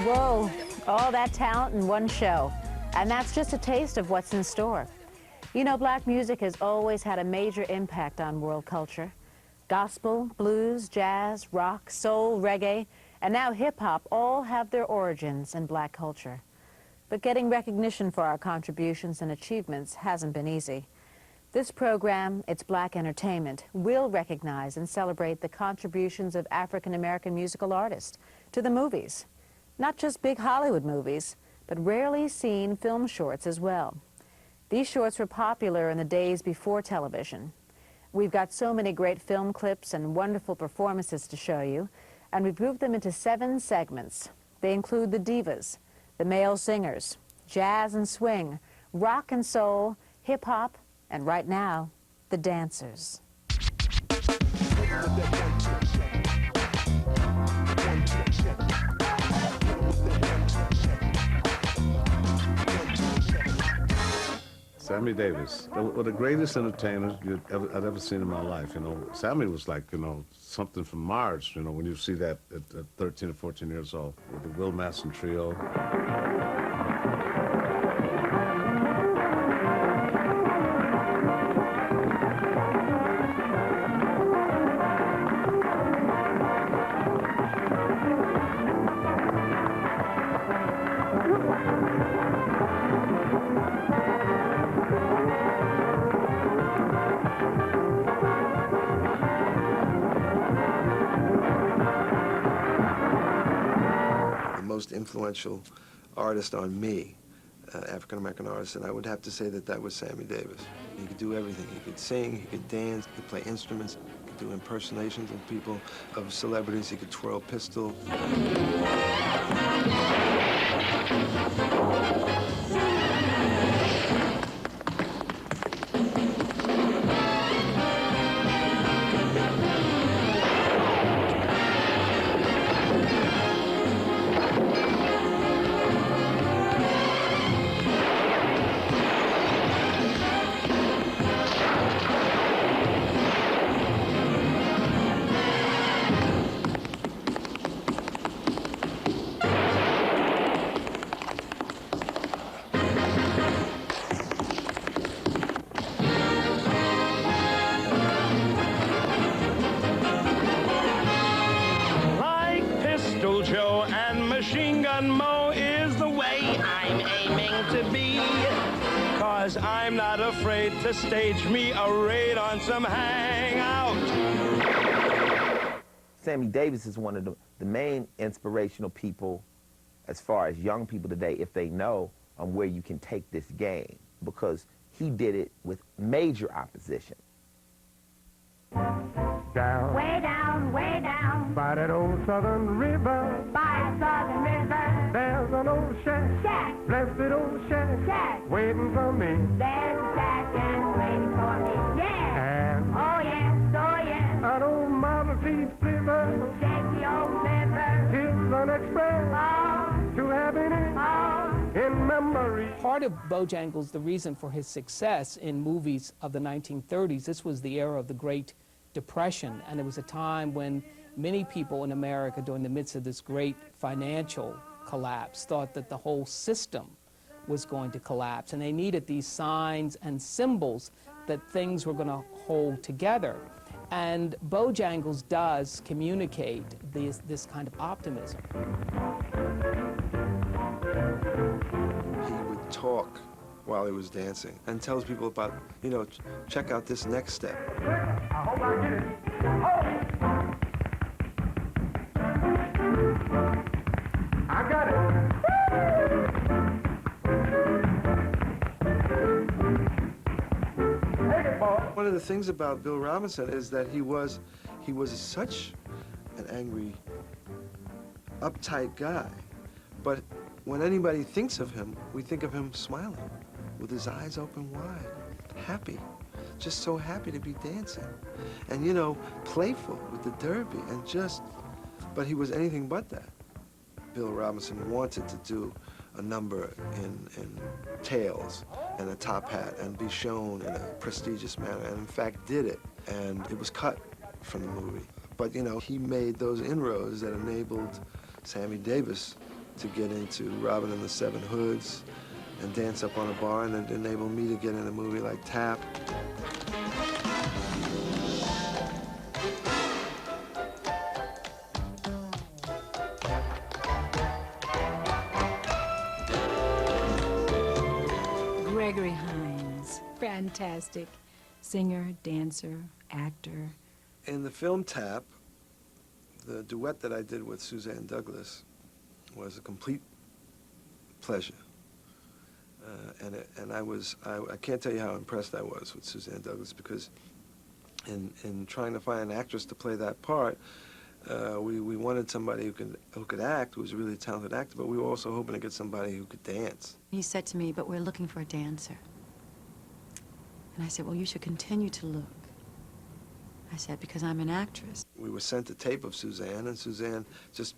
Whoa, all that talent in one show. And that's just a taste of what's in store. You know, black music has always had a major impact on world culture. Gospel, blues, jazz, rock, soul, reggae, and now hip-hop all have their origins in black culture. But getting recognition for our contributions and achievements hasn't been easy. This program, It's Black Entertainment, will recognize and celebrate the contributions of African-American musical artists to the movies. Not just big Hollywood movies, but rarely seen film shorts as well. These shorts were popular in the days before television. We've got so many great film clips and wonderful performances to show you, and we've grouped them into 7 segments. They include the divas, the male singers, jazz and swing, rock and soul, hip-hop, and right now, the dancers. Sammy Davis, one of the greatest entertainers I'd ever seen in my life. You know, Sammy was like, you know, something from Mars. You know, when you see that at 13 or 14 years old with the Will Masson Trio. Most influential artist on me, African-American artist, and I would have to say that that was Sammy Davis. He could do everything. He could sing, he could dance, he could play instruments, he could do impersonations of people, of celebrities, he could twirl pistol. Joe and Machine Gun Mo is the way I'm aiming to be. 'Cause I'm not afraid to stage me a raid on some hangout. Sammy Davis is one of the main inspirational people as far as young people today, if they know where you can take this game, because he did it with major opposition. Down, way down, by that old Southern River, by Southern River, there's an old shack, blessed old shack, waiting for me. There's a shack and waiting for me. Yeah. And oh yes, an old Model T flipper, shaky old flipper, is an express to happiness in memory. Part of Bojangles, the reason for his success in movies of the 1930s, this was the era of the Great Depression, and it was a time when many people in America during the midst of this great financial collapse thought that the whole system was going to collapse, and they needed these signs and symbols that things were going to hold together. And Bojangles does communicate this kind of optimism. He would talk while he was dancing and tells people about, you know, check out this next step. I hope I get it. I got it. Take it, boy. One of the things about Bill Robinson is that he was such an angry, uptight guy, but when anybody thinks of him, we think of him smiling, with his eyes open wide, happy, just so happy to be dancing. And, you know, playful with the derby and just, but he was anything but that. Bill Robinson wanted to do a number in tails and a top hat and be shown in a prestigious manner, and in fact did it. And it was cut from the movie. But, you know, he made those inroads that enabled Sammy Davis to get into Robin and the Seven Hoods and dance up on a bar, and it enabled me to get in a movie like Tap. Gregory Hines, fantastic singer, dancer, actor. In the film Tap, the duet that I did with Suzanne Douglas was a complete pleasure. I can't tell you how impressed I was with Suzanne Douglas, because in trying to find an actress to play that part, we wanted somebody who could act, who was a really talented actor, but we were also hoping to get somebody who could dance. He said to me, "But we're looking for a dancer." And I said, "Well, you should continue to look." I said, "Because I'm an actress." We were sent a tape of Suzanne, and Suzanne just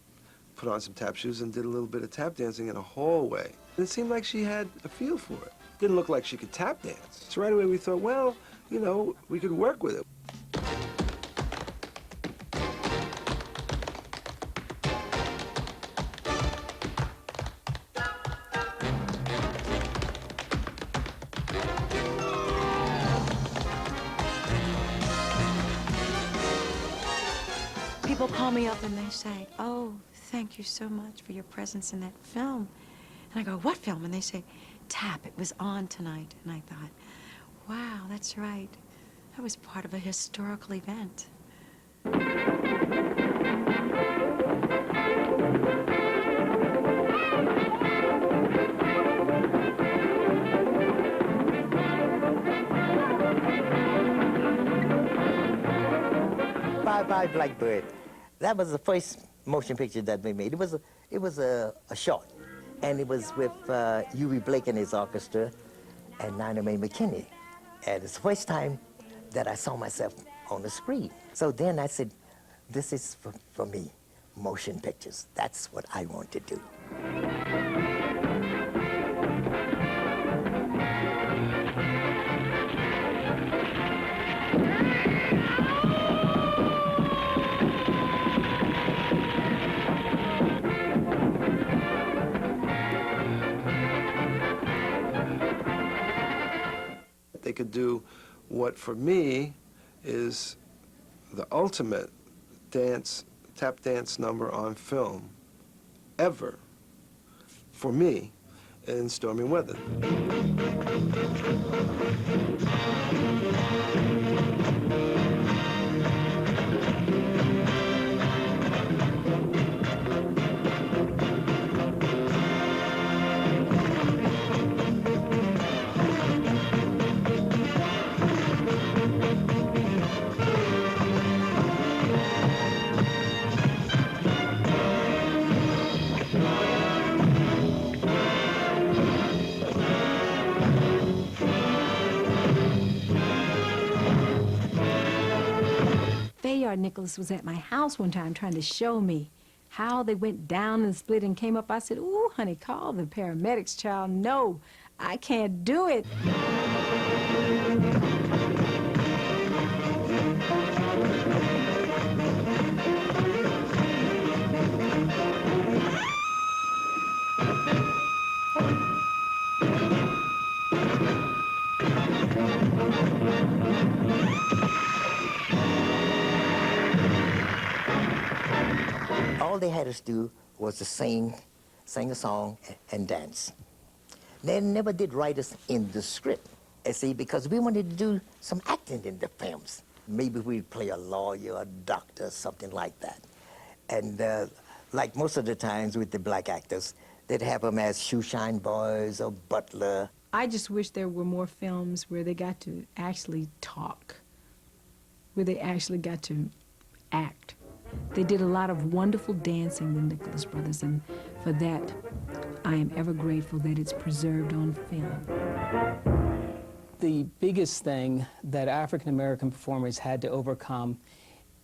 put on some tap shoes and did a little bit of tap dancing in a hallway. It seemed like she had a feel for it. Didn't look like she could tap dance. So right away we thought, well, you know, we could work with it. People call me up and they say, "Oh, thank you so much for your presence in that film." And I go, "What film?" And they say, "Tap, it was on tonight." And I thought, wow, that's right. I was part of a historical event. Bye Bye Blackbird. That was the first motion picture that we made. It was a short, and it was with U.B. Blake and his orchestra and Nina Mae McKinney. And it's the first time that I saw myself on the screen. So then I said, this is for me, motion pictures. That's what I want to do. They could do what, for me, is the ultimate tap dance number on film ever, for me, in Stormy Weather. Nicholas was at my house one time trying to show me how they went down and split and came up. I said, "Ooh, honey, call the paramedics, child. No, I can't do it." All they had us do was to sing a song and dance. They never did write us in the script, see, because we wanted to do some acting in the films. Maybe we'd play a lawyer, a doctor, something like that. And like most of the times with the black actors, they'd have them as shoeshine boys or butler. I just wish there were more films where they got to actually talk, where they actually got to act. They did a lot of wonderful dancing, the Nicholas brothers, and for that, I am ever grateful that it's preserved on film. The biggest thing that African-American performers had to overcome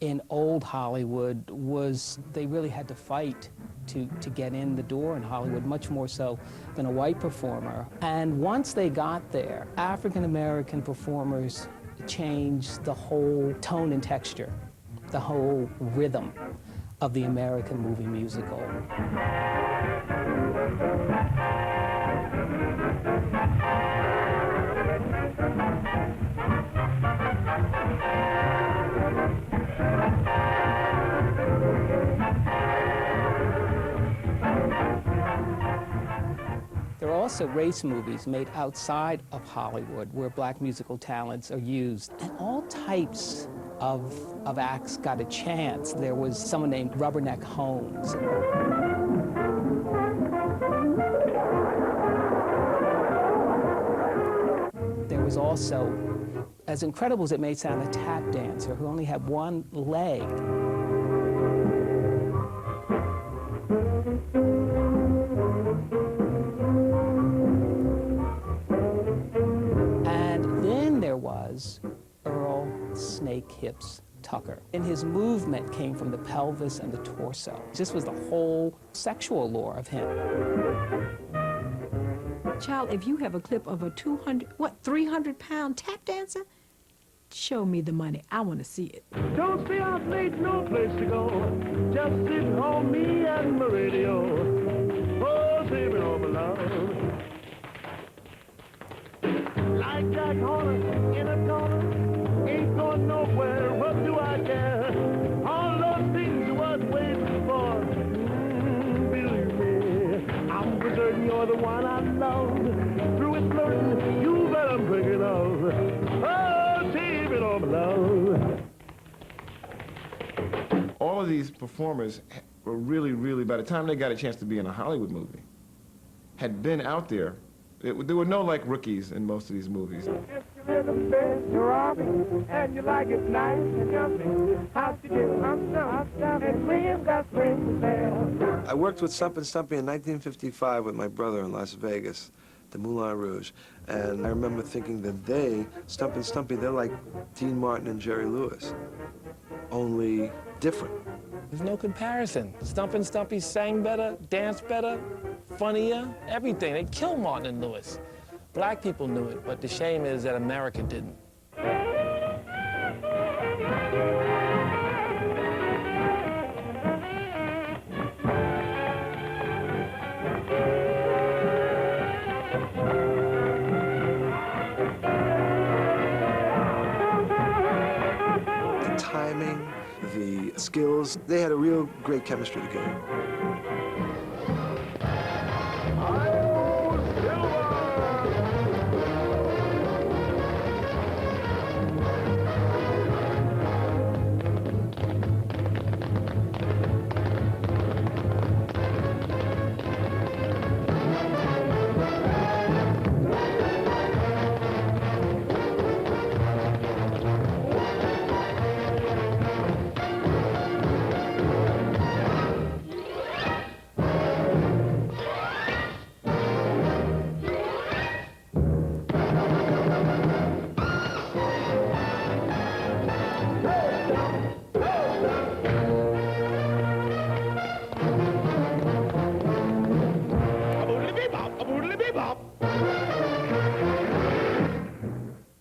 in old Hollywood was they really had to fight to get in the door in Hollywood, much more so than a white performer. And once they got there, African-American performers changed the whole tone and texture, the whole rhythm of the American movie musical. There are also race movies made outside of Hollywood where black musical talents are used, and all types of acts got a chance. There was someone named Rubberneck Holmes. There was also, as incredible as it may sound, a tap dancer who only had one leg. Earl Snake Hips Tucker. And his movement came from the pelvis and the torso. This was the whole sexual lore of him. Child, if you have a clip of a 300-pound tap dancer, show me the money. I want to see it. Don't stay out late, no place to go. Just sit on me and my radio. Oh, baby, oh, my love. Like Jack Horner in a corner, ain't going nowhere, what do I care? All those things you was waiting for, believe me, I'm for certain you're the one I love. Through it flirting, you better bring it on. Oh, take it on, love. All of these performers were really, by the time they got a chance to be in a Hollywood movie, had been out there. There were no, like, rookies in most of these movies. If you live in bed, you're robbing, and you like it nice and jumping, how you do, I'm stumped, and we've got springs there. I worked with Stumpin' Stumpy in 1955 with my brother in Las Vegas, the Moulin Rouge, and I remember thinking that Stumpin' Stumpy, they're like Dean Martin and Jerry Lewis, only different. There's no comparison. Stumpin' Stumpy sang better, danced better, funnier, everything. They killed Martin and Lewis. Black people knew it, but the shame is that America didn't. The timing, the skills, they had a real great chemistry together.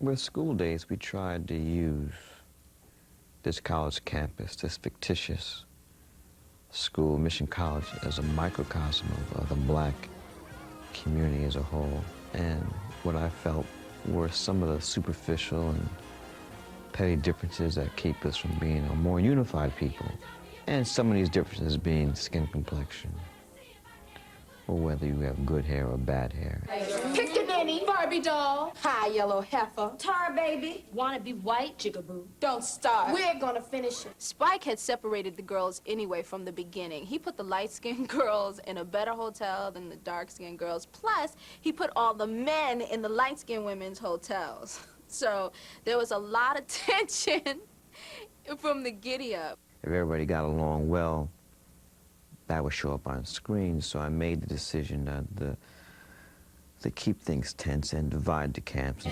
With School Days, we tried to use this college campus, this fictitious school, Mission College, as a microcosm of the black community as a whole. And what I felt were some of the superficial and petty differences that keep us from being a more unified people. And some of these differences being skin complexion, or whether you have good hair or bad hair. Pickaninny, Barbie doll, hi yellow heifer, tar baby, wanna be white, jigaboo. Don't start. We're gonna finish it. Spike had separated the girls anyway from the beginning. He put the light-skinned girls in a better hotel than the dark-skinned girls. Plus, he put all the men in the light-skinned women's hotels. So there was a lot of tension from the giddy-up. If everybody got along well, that would show up on screen, so I made the decision to keep things tense and divide the camps.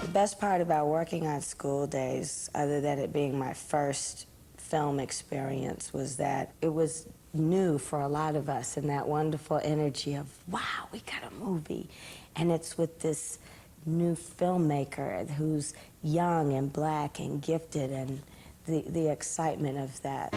best part about working on School Days, other than it being my first film experience, was that it was new for a lot of us, and that wonderful energy of, wow, we got a movie. And it's with this new filmmaker who's young and black and gifted, and the excitement of that.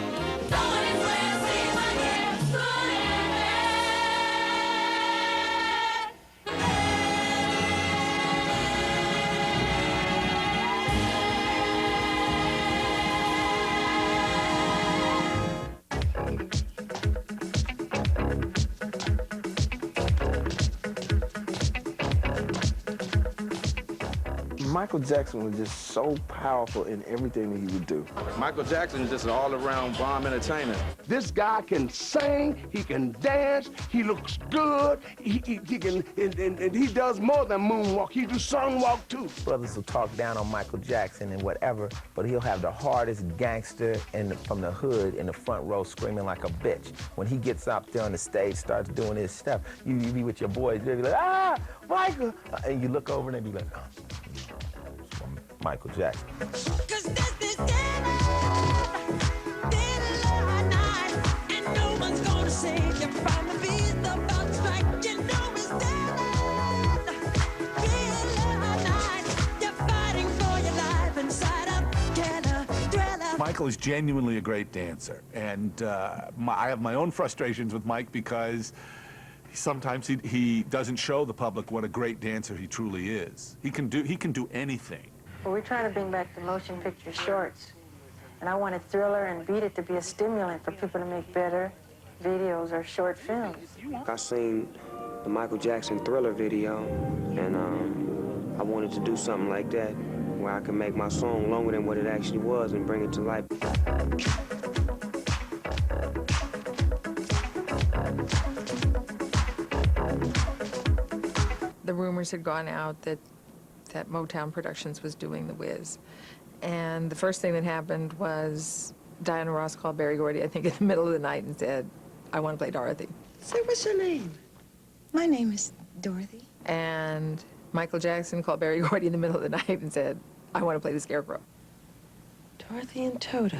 Michael Jackson was just so powerful in everything that he would do. Michael Jackson is just an all-around bomb entertainer. This guy can sing, he can dance, he looks good, he can, and he does more than moonwalk, he do songwalk too. Brothers will talk down on Michael Jackson and whatever, but he'll have the hardest gangster from the hood in the front row screaming like a bitch. When he gets up there on the stage, starts doing his stuff, you be with your boys, they'll be like, ah, Michael! And you look over and they be like, oh. Michael Jackson. Michael is genuinely a great dancer, and I have my own frustrations with Mike because sometimes he doesn't show the public what a great dancer he truly is. He can do anything. Well, we're trying to bring back the motion picture shorts, and I wanted Thriller and Beat It to be a stimulant for people to make better videos or short films. I seen the Michael Jackson Thriller video, and I wanted to do something like that where I could make my song longer than what it actually was and bring it to life. The rumors had gone out that Motown Productions was doing The Wiz. And the first thing that happened was Diana Ross called Berry Gordy, I think, in the middle of the night and said, I want to play Dorothy. Say, what's your name? My name is Dorothy. And Michael Jackson called Berry Gordy in the middle of the night and said, I want to play the Scarecrow. Dorothy and Toto.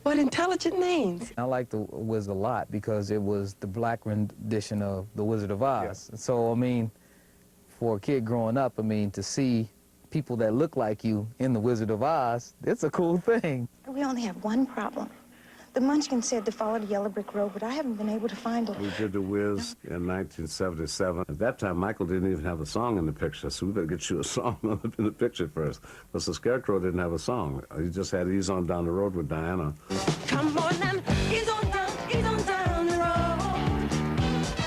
What intelligent names. I like The Wiz a lot because it was the black rendition of The Wizard of Oz. Yeah. So, I mean, for a kid growing up, I mean, to see people that look like you in The Wizard of Oz, it's a cool thing. We only have one problem. The Munchkin said to follow the yellow brick road, but I haven't been able to find it. We did The Wiz in 1977. At that time, Michael didn't even have a song in the picture, so we better get you a song in the picture first. Because the Scarecrow didn't have a song. He just had Ease On Down the Road with Diana. Come on and ease on down the road.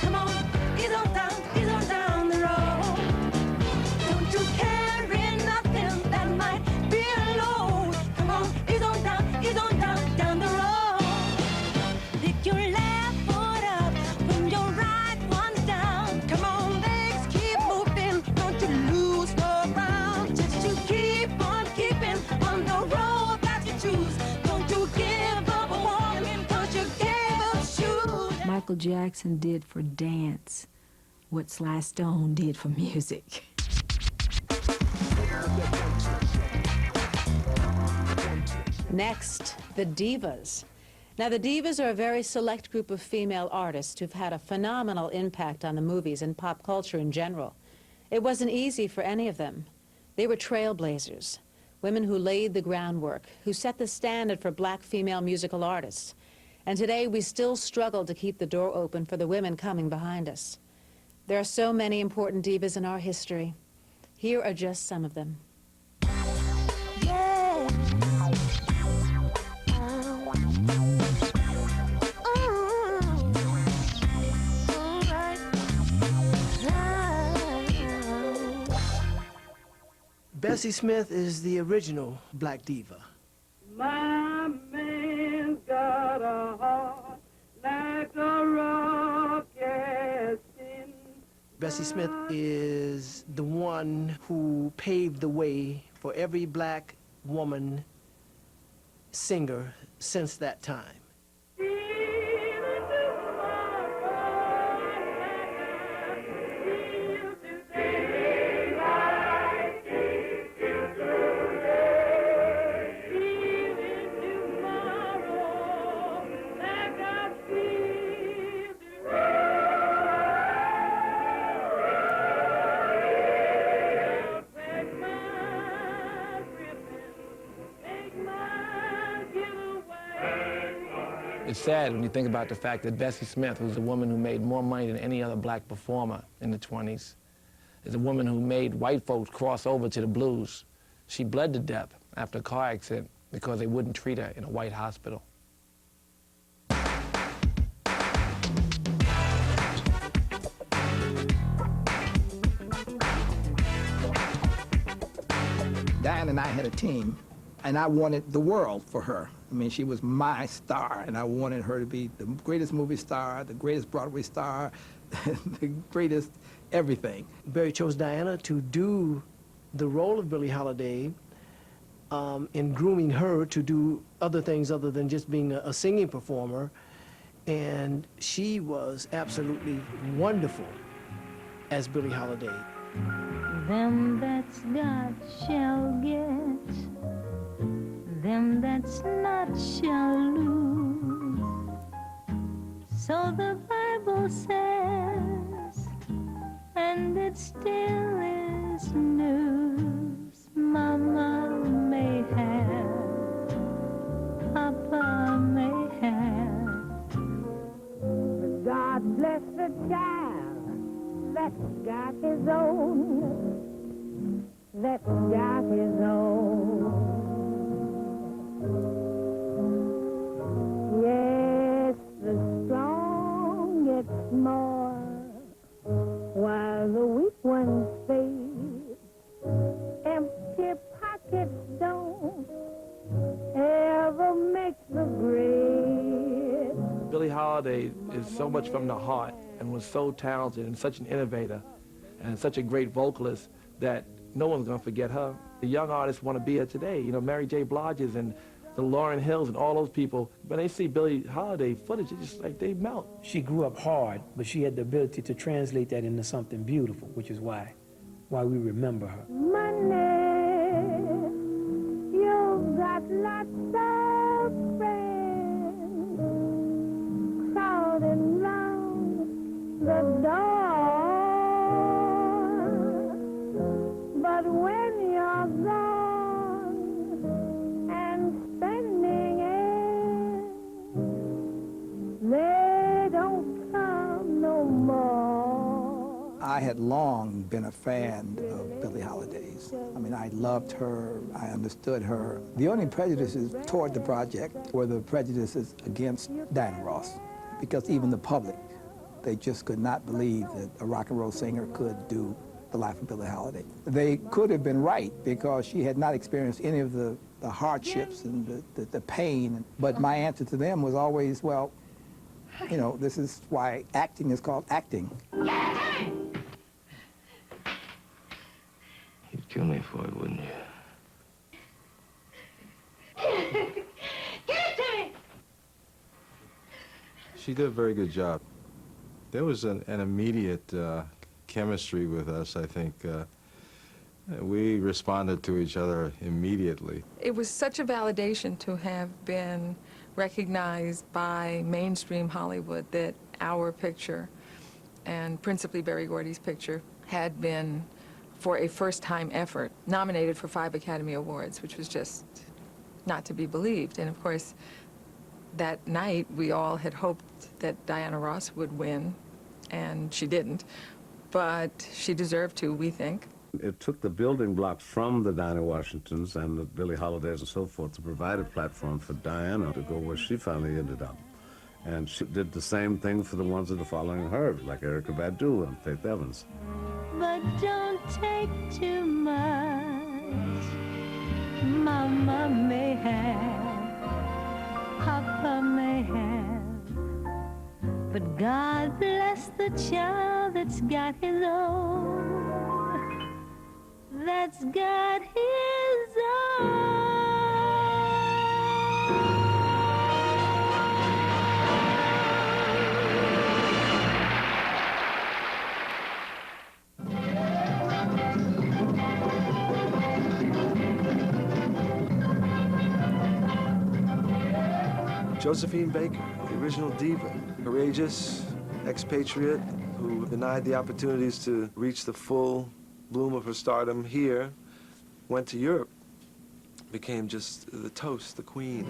Come on, ease on down the road. Don't you carry nothing that might be a load. Come on, ease on down the road. Pick your left foot up, when your right one's down. Come on, legs keep moving, don't you lose no ground. Just you keep on keeping on the road that you choose. Don't you give up walking, 'cause you gave up shoes. Michael Jackson did for dance what Sly Stone did for music. Next, the divas. Now, the divas are a very select group of female artists who've had a phenomenal impact on the movies and pop culture in general. It wasn't easy for any of them. They were trailblazers, women who laid the groundwork, who set the standard for black female musical artists. And today, we still struggle to keep the door open for the women coming behind us. There are so many important divas in our history. Here are just some of them. Bessie Smith is the original black diva. My man's got a heart like a rock casting. Bessie Smith is the one who paved the way for every black woman singer since that time. It's sad when you think about the fact that Bessie Smith, who's a woman who made more money than any other black performer in the 20s, is a woman who made white folks cross over to the blues. She bled to death after a car accident because they wouldn't treat her in a white hospital. Diane and I had a team, and I wanted the world for her. I mean, she was my star, and I wanted her to be the greatest movie star, the greatest Broadway star, the greatest everything. Barry chose Diana to do the role of Billie Holiday in grooming her to do other things other than just being a singing performer. And she was absolutely wonderful as Billie Holiday. Them that's got shall get, them that's not shall lose. So the Bible says, and it still is news. Mama may have, Papa may have, but God bless the child that's got his own, that's got his own. Yes, the strong gets more, while the weak ones fade. Empty pockets don't ever make the grade. Billie Holiday is so much from the heart and was so talented and such an innovator and such a great vocalist that no one's going to forget her. The young artists want to be her today. You know, Mary J. Blige's and the Lauryn Hills and all those people, when they see Billie Holiday footage, it's just like they melt. She grew up hard, but she had the ability to translate that into something beautiful, which is why we remember her. Money, you've got lots of friends crowding round the door. But when you're gone and spending it, they don't come no more. I had long been a fan of Billie Holiday's. I mean, I loved her, I understood her. The only prejudices toward the project were the prejudices against Diana Ross, because even the public, they just could not believe that a rock and roll singer could do The Life of Billie Holiday. They could have been right because she had not experienced any of the hardships and the pain. But my answer to them was always, well, you know, this is why acting is called acting. You'd kill me for it, wouldn't you? Give it to me! She did a very good job. There was an immediate chemistry with us, I think. We responded to each other immediately. It was such a validation to have been recognized by mainstream Hollywood that our picture, and principally Berry Gordy's picture, had been, for a first-time effort, nominated for 5 Academy Awards, which was just not to be believed. And of course, that night, we all had hoped that Diana Ross would win, and she didn't. But she deserved to, we think. It took the building blocks from the Dinah Washingtons and the Billie Holidays and so forth to provide a platform for Diana to go where she finally ended up. And she did the same thing for the ones that are following her, like Erykah Badu and Faith Evans. But don't take too much. Mama may have, Papa may have, but God bless the child that's got his own, that's got his own. Josephine Baker, the original diva, courageous expatriate who denied the opportunities to reach the full bloom of her stardom here, went to Europe, became just the toast, the queen.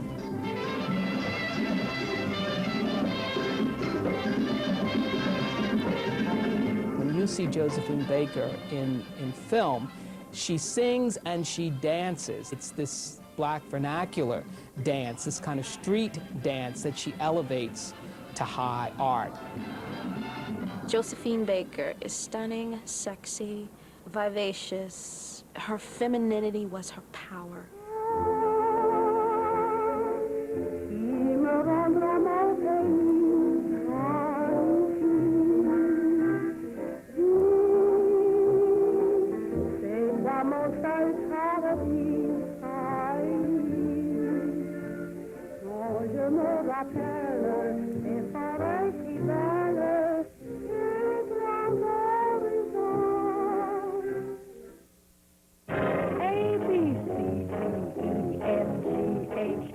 do see Josephine Baker in film, she sings and she dances. It's this black vernacular dance, this kind of street dance that she elevates to high art. Josephine Baker is stunning, sexy, vivacious. Her femininity was her power.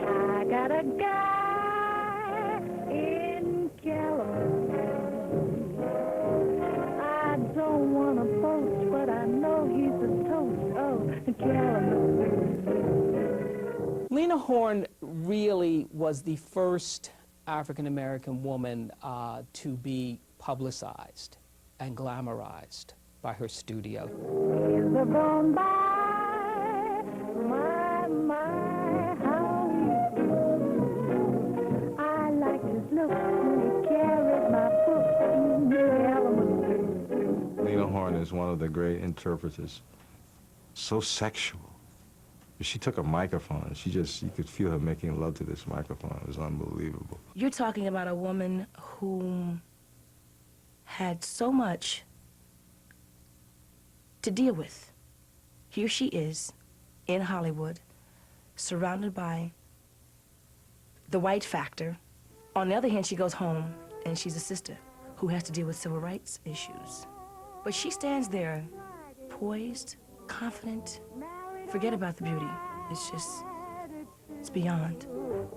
I got a guy in Kalamazoo. I don't want to boast, but I know he's a toast of Kalamazoo. Lena Horne really was the first African-American woman to be publicized and glamorized by her studio. He's a gone by, my, how he flew. I like his look when he carried my book in Kalamazoo. Lena Horne is one of the great interpreters. So sexual. She took a microphone and you could feel her making love to this microphone. It was unbelievable. You're talking about a woman who had so much to deal with. Here she is in Hollywood, surrounded by the white factor. On the other hand, she goes home and she's a sister who has to deal with civil rights issues. But she stands there, poised, confident. Forget about the beauty. It's beyond.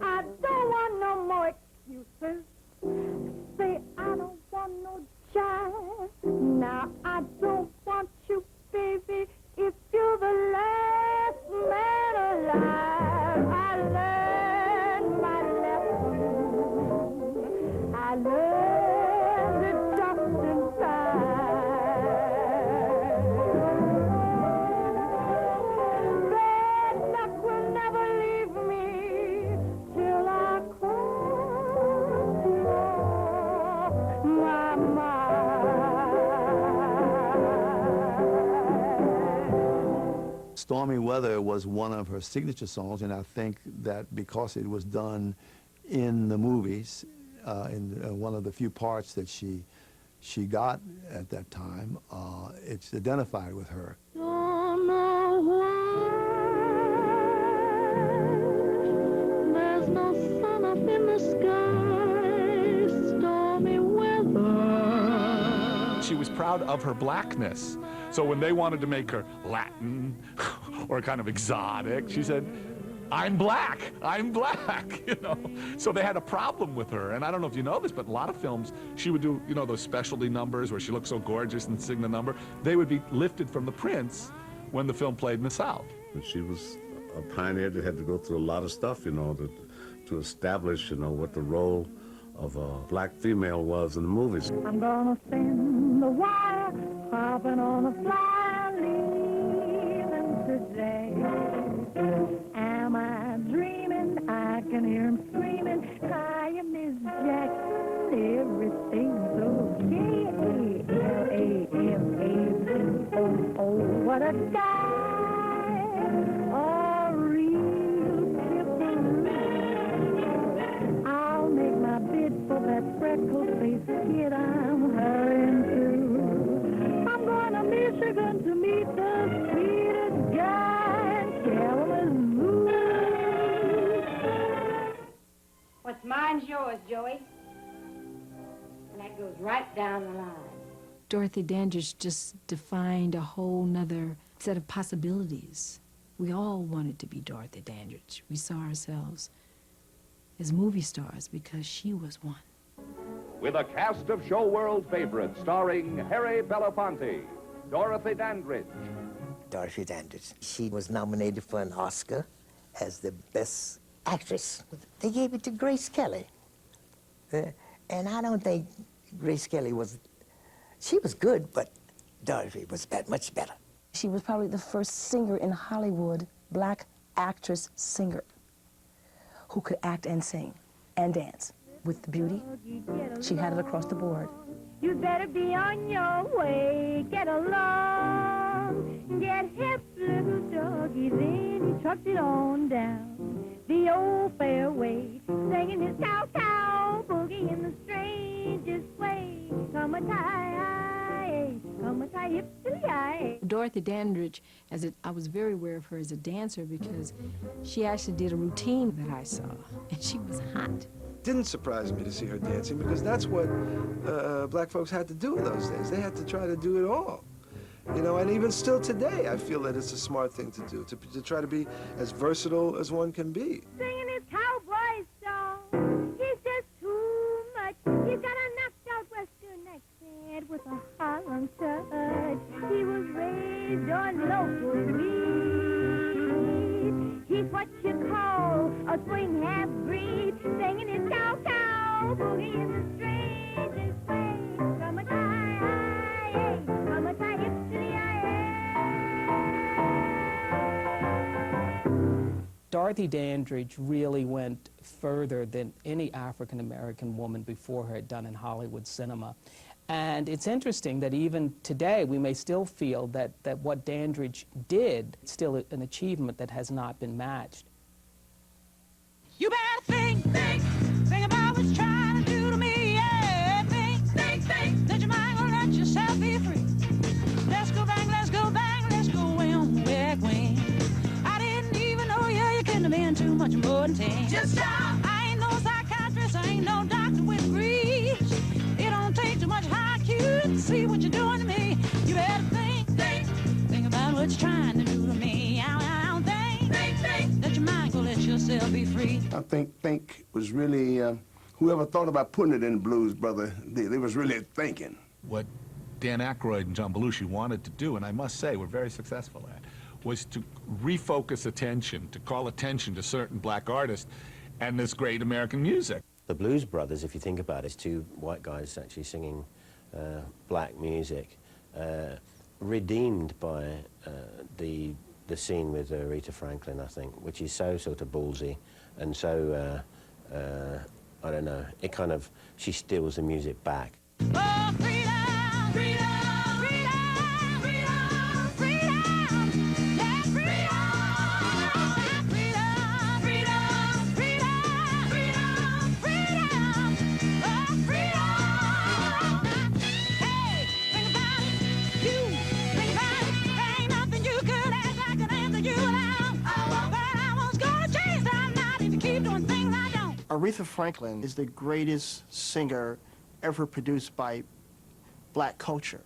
I don't want no more excuses. Say I don't want no jive. Now I don't want you, baby, if you're the last man alive. I learned my lesson. I learned it just in time. Bad luck will never leave me till I cross my mind. Stormy Weather was one of her signature songs, and I think that because it was done in the movies, in one of the few parts that she got at that time, it's identified with her. Don't know why there's no sun up in the sky, stormy weather. She was proud of her blackness. So when they wanted to make her Latin or kind of exotic, she said, I'm black, you know. So they had a problem with her. And I don't know if you know this, but a lot of films, she would do, you know, those specialty numbers where she looked so gorgeous and sing the number. They would be lifted from the prints when the film played in the South. And she was a pioneer that had to go through a lot of stuff, you know, to establish, you know, what the role of a black female was in the movies. I'm gonna spin the wire, hopping on a flyer, leaving today. Am I dreaming? I can hear him screaming. Hi, Miss Jackson, everything's okay. L-A-M-A-O-O, what a guy, a real tipper. I'll make my bid for that freckle-faced kid I'm hurrying to. I'm going to Michigan to meet the sweetest guy in Kalamazoo. What's mine's yours, Joey. And that goes right down the line. Dorothy Dandridge just defined a whole nother set of possibilities. We all wanted to be Dorothy Dandridge. We saw ourselves as movie stars because she was one. With a cast of show world favorites starring Harry Belafonte, Dorothy Dandridge. Dorothy Dandridge. She was nominated for an Oscar as the best actress. They gave it to Grace Kelly. And I don't think Grace Kelly was, she was good, but Dorothy was much better. She was probably the first singer in Hollywood, black actress singer, who could act and sing and dance. With the beauty, she had it across the board. You better be on your way, get along, get hip, little doggy. Then he trucked it on down the old fairway, singing his cow-cow boogie in the strangest way. Come a tie, come a tie, hip to the eye. Dorothy Dandridge, I was very aware of her as a dancer because she actually did a routine that I saw, and she was hot. Didn't surprise me to see her dancing because that's what black folks had to do in those days. They had to try to do it all. You know, and even still today, I feel that it's a smart thing to do, to try to be as versatile as one can be. Singing his cowboy song, he's just too much. He's got a knocked out western accent with a Harlem touch. He was raised on local weed. He's what you call a swing half-breed, singing his cow-cow boogie in the strangest way. Come a tie, come a tie, hip to the eye. Dorothy Dandridge really went further than any African-American woman before her had done in Hollywood cinema. And it's interesting that even today we may still feel that what Dandridge did is still an achievement that has not been matched. You better think about what you're trying to do to me, yeah. Think that you might gonna let yourself be free. Let's go bang, let's go bang, let's go wham, whack, wham. I didn't even know you couldn't have been too much more than 10. Just stop. I ain't no psychiatrist, I ain't no doctor with degrees. It don't take too much IQ to see what you're doing to me. You better think about what you're trying to do to me. I don't think that you might go let yourself be free. I think was really, whoever thought about putting it in Blues Brother, they was really thinking. What Dan Aykroyd and John Belushi wanted to do, and I must say we're very successful at, was to refocus attention, to call attention to certain black artists and this great American music. The Blues Brothers, if you think about it, is two white guys actually singing black music, redeemed by the scene with Aretha Franklin, I think, which is so sort of ballsy and so, I don't know, it kind of, she steals the music back. Oh, freedom, freedom, freedom, freedom, freedom, let freedom, freedom, freedom, freedom, freedom, freedom, oh, freedom. Hey, think about it, you, think about it, there ain't nothing you could ask I could answer you now. But I was gonna change that night if you keep doing things I don't. Aretha Franklin is the greatest singer ever produced by black culture.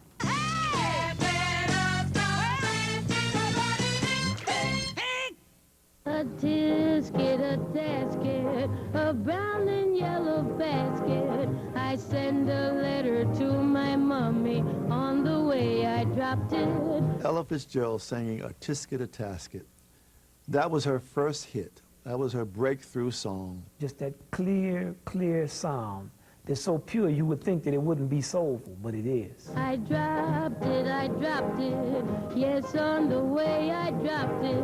A tisket, a tasket, a brown and yellow basket. I send a letter to my mommy. On the way I dropped it. Ella Fitzgerald singing A Tisket, a Tasket. That was her first hit. That was her breakthrough song. Just that clear, clear sound. They're so pure you would think that it wouldn't be soulful, but it is. I dropped it. Yes, on the way I dropped it.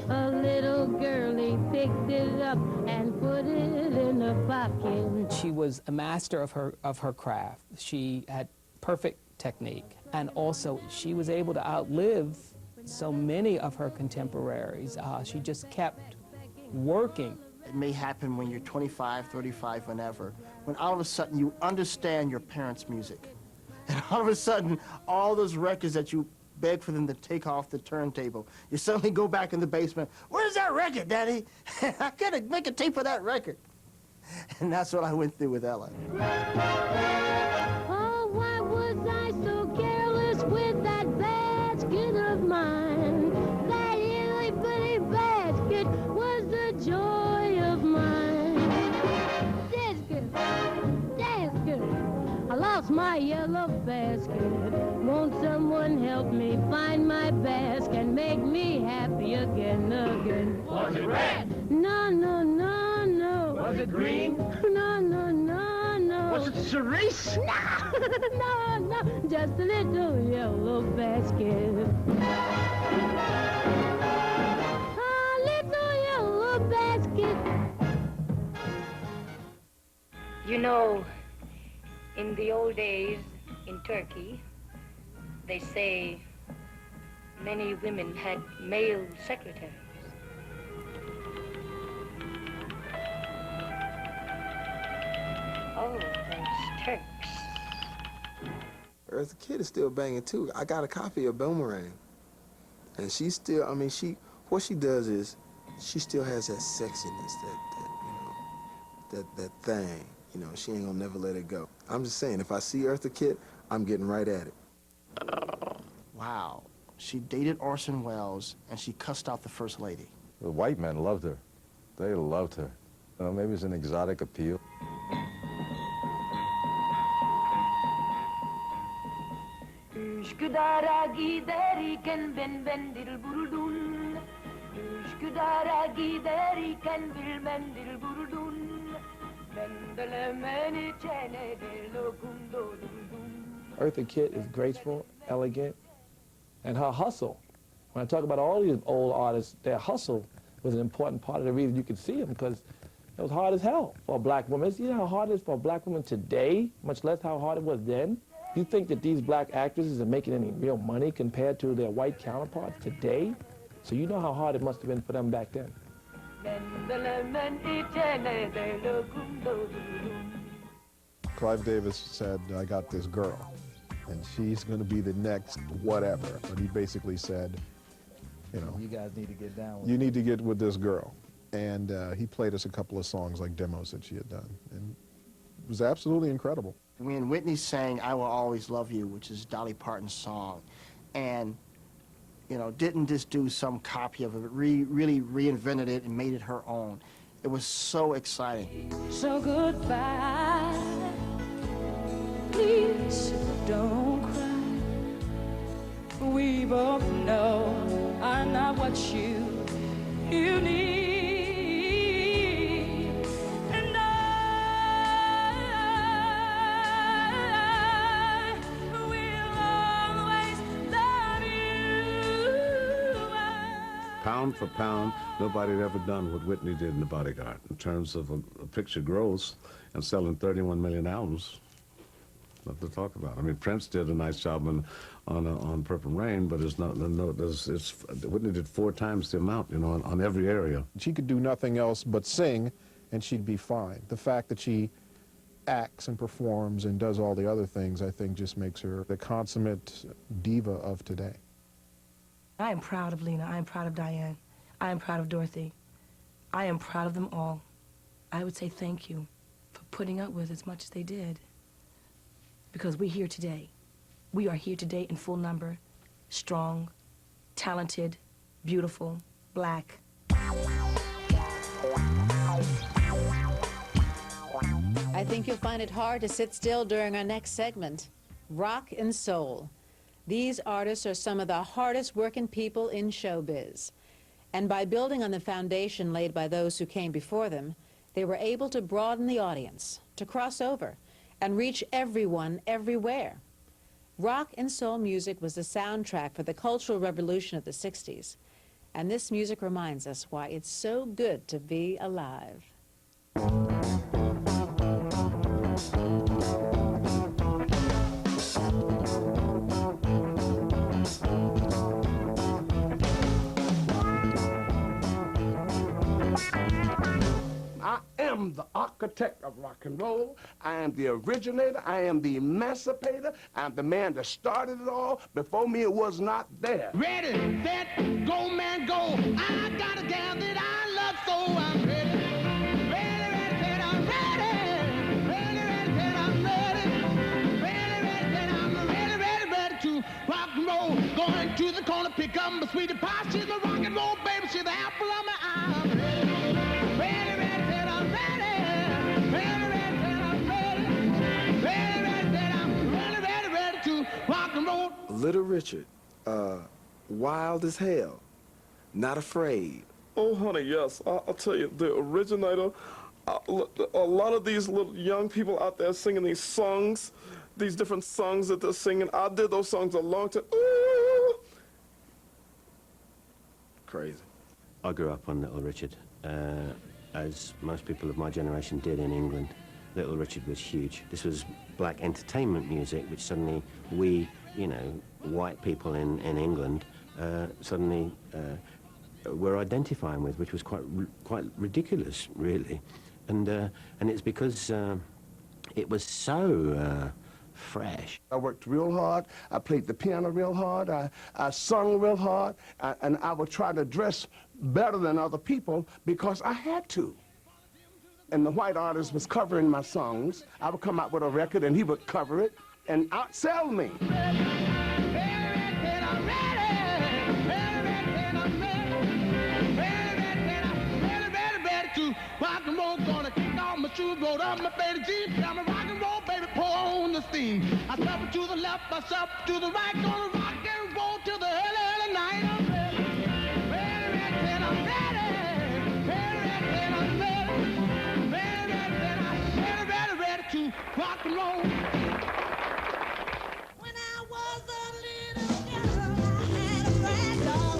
A little girlie picked it up and put it in her pocket. She was a master of her craft. She had perfect technique, and also she was able to outlive so many of her contemporaries. She just kept working. It may happen when you're 25, 35, whenever, when all of a sudden you understand your parents' music. And all of a sudden, all those records that you beg for them to take off the turntable, you suddenly go back in the basement, "Where's that record, Daddy? I gotta make a tape of that record." And that's what I went through with Ella. Oh, why was I so careless with that basket of mine? That itty bitty basket was the joy of mine. Basket, I lost my yellow basket. Won't someone help me find my basket and make me happy again? Was it red? No. Was it green? No. Oh, Cerise! No, no, just a little yellow basket. A little yellow basket. You know, in the old days in Turkey, they say many women had male secretaries. Oh, those Turks. Eartha Kitt is still banging too. I got a copy of Boomerang. And she still, I mean, what she does is, she still has that sexiness, that thing. You know, she ain't gonna never let it go. I'm just saying, if I see Eartha Kitt, I'm getting right at it. Wow. She dated Orson Welles, and she cussed out the First Lady. The white men loved her. They loved her. You know, maybe it's an exotic appeal. Üsküdar'a giderken ben dilburdun. Üsküdar'a giderken bilmem dilburdun. Mendelemeni çenede lokundodun. Eartha Kitt is graceful, elegant, and her hustle. When I talk about all these old artists, their hustle was an important part of the reason you could see them, because it was hard as hell for a black woman. You know how hard it is for a black woman today, much less how hard it was then? You think that these black actresses are making any real money compared to their white counterparts today? So you know how hard it must have been for them back then. Mendelemeni çenede lokundodun. Clive Davis said, I got this girl, and she's going to be the next whatever. But he basically said, you know, you guys need to get down with you need to get with this girl. And he played us a couple of songs, like demos that she had done. And it was absolutely incredible. When Whitney sang I Will Always Love You, which is Dolly Parton's song, and, you know, didn't just do some copy of it, really reinvented it and made it her own. It was so exciting. So goodbye. Please don't cry. We both know I'm not what you need. And I will always love you. Pound for pound, nobody had ever done what Whitney did in The Bodyguard. In terms of a picture gross and selling 31 million albums, nothing to talk about. I mean, Prince did a nice job on Purple Rain, but it's not. Whitney did 4 times the amount, you know, on every area. She could do nothing else but sing, and she'd be fine. The fact that she acts and performs and does all the other things, I think, just makes her the consummate diva of today. I am proud of Lena. I am proud of Diane. I am proud of Dorothy. I am proud of them all. I would say thank you for putting up with as much as they did. Because we're here today. We are here today in full number, strong, talented, beautiful, black. I think you'll find it hard to sit still during our next segment, Rock and Soul. These artists are some of the hardest working people in showbiz. And by building on the foundation laid by those who came before them, they were able to broaden the audience, to cross over, and reach everyone, everywhere. Rock and soul music was the soundtrack for the cultural revolution of the 60s. And this music reminds us why it's so good to be alive. I am the architect of rock and roll. I am the originator. I am the emancipator. I'm the man that started it all. Before me, it was not there. Ready, set, go, man, go. I got a gal that I love, so I'm ready. Ready, ready, set, I'm ready. Ready, ready, set, I'm ready. Ready, ready, set, I'm ready, ready, ready to rock and roll. Going to the corner, pick up my sweetie pie. She's my rock and roll baby. She's the apple of my eye. I'm ready. Ready, ready, set, I'm ready. Ready, ready, set, I'm ready. Ready, ready, set, I'm ready, ready, ready to rock and roll. Little Richard, wild as hell, not afraid. Oh, honey, yes. I'll tell you, the originator a lot of these little young people out there singing these songs, these different songs that they're singing. I did those songs a long time. Ooh. Crazy. I grew up on Little Richard, as most people of my generation did in England. Little Richard was huge. This was black entertainment music, which suddenly we, you know, white people in England, suddenly were identifying with, which was quite ridiculous, really. And it's because it was so fresh. I worked real hard. I played the piano real hard. I sung real hard. And I would try to dress better than other people because I had to. And the white artist was covering my songs. I would come out with a record and he would cover it and outsell me. Rock and roll, gonna kick off my shoes, roll up my baby jeans. I'm a rock and roll, baby, pour on the steam. I step to the left, I step to the right, gonna rock and roll till the early, early night. I'm ready, ready, ready, I'm ready, ready, ready, I'm ready, ready, ready, I'm ready, ready, ready to rock and roll. When I was a little girl, I had a rag doll,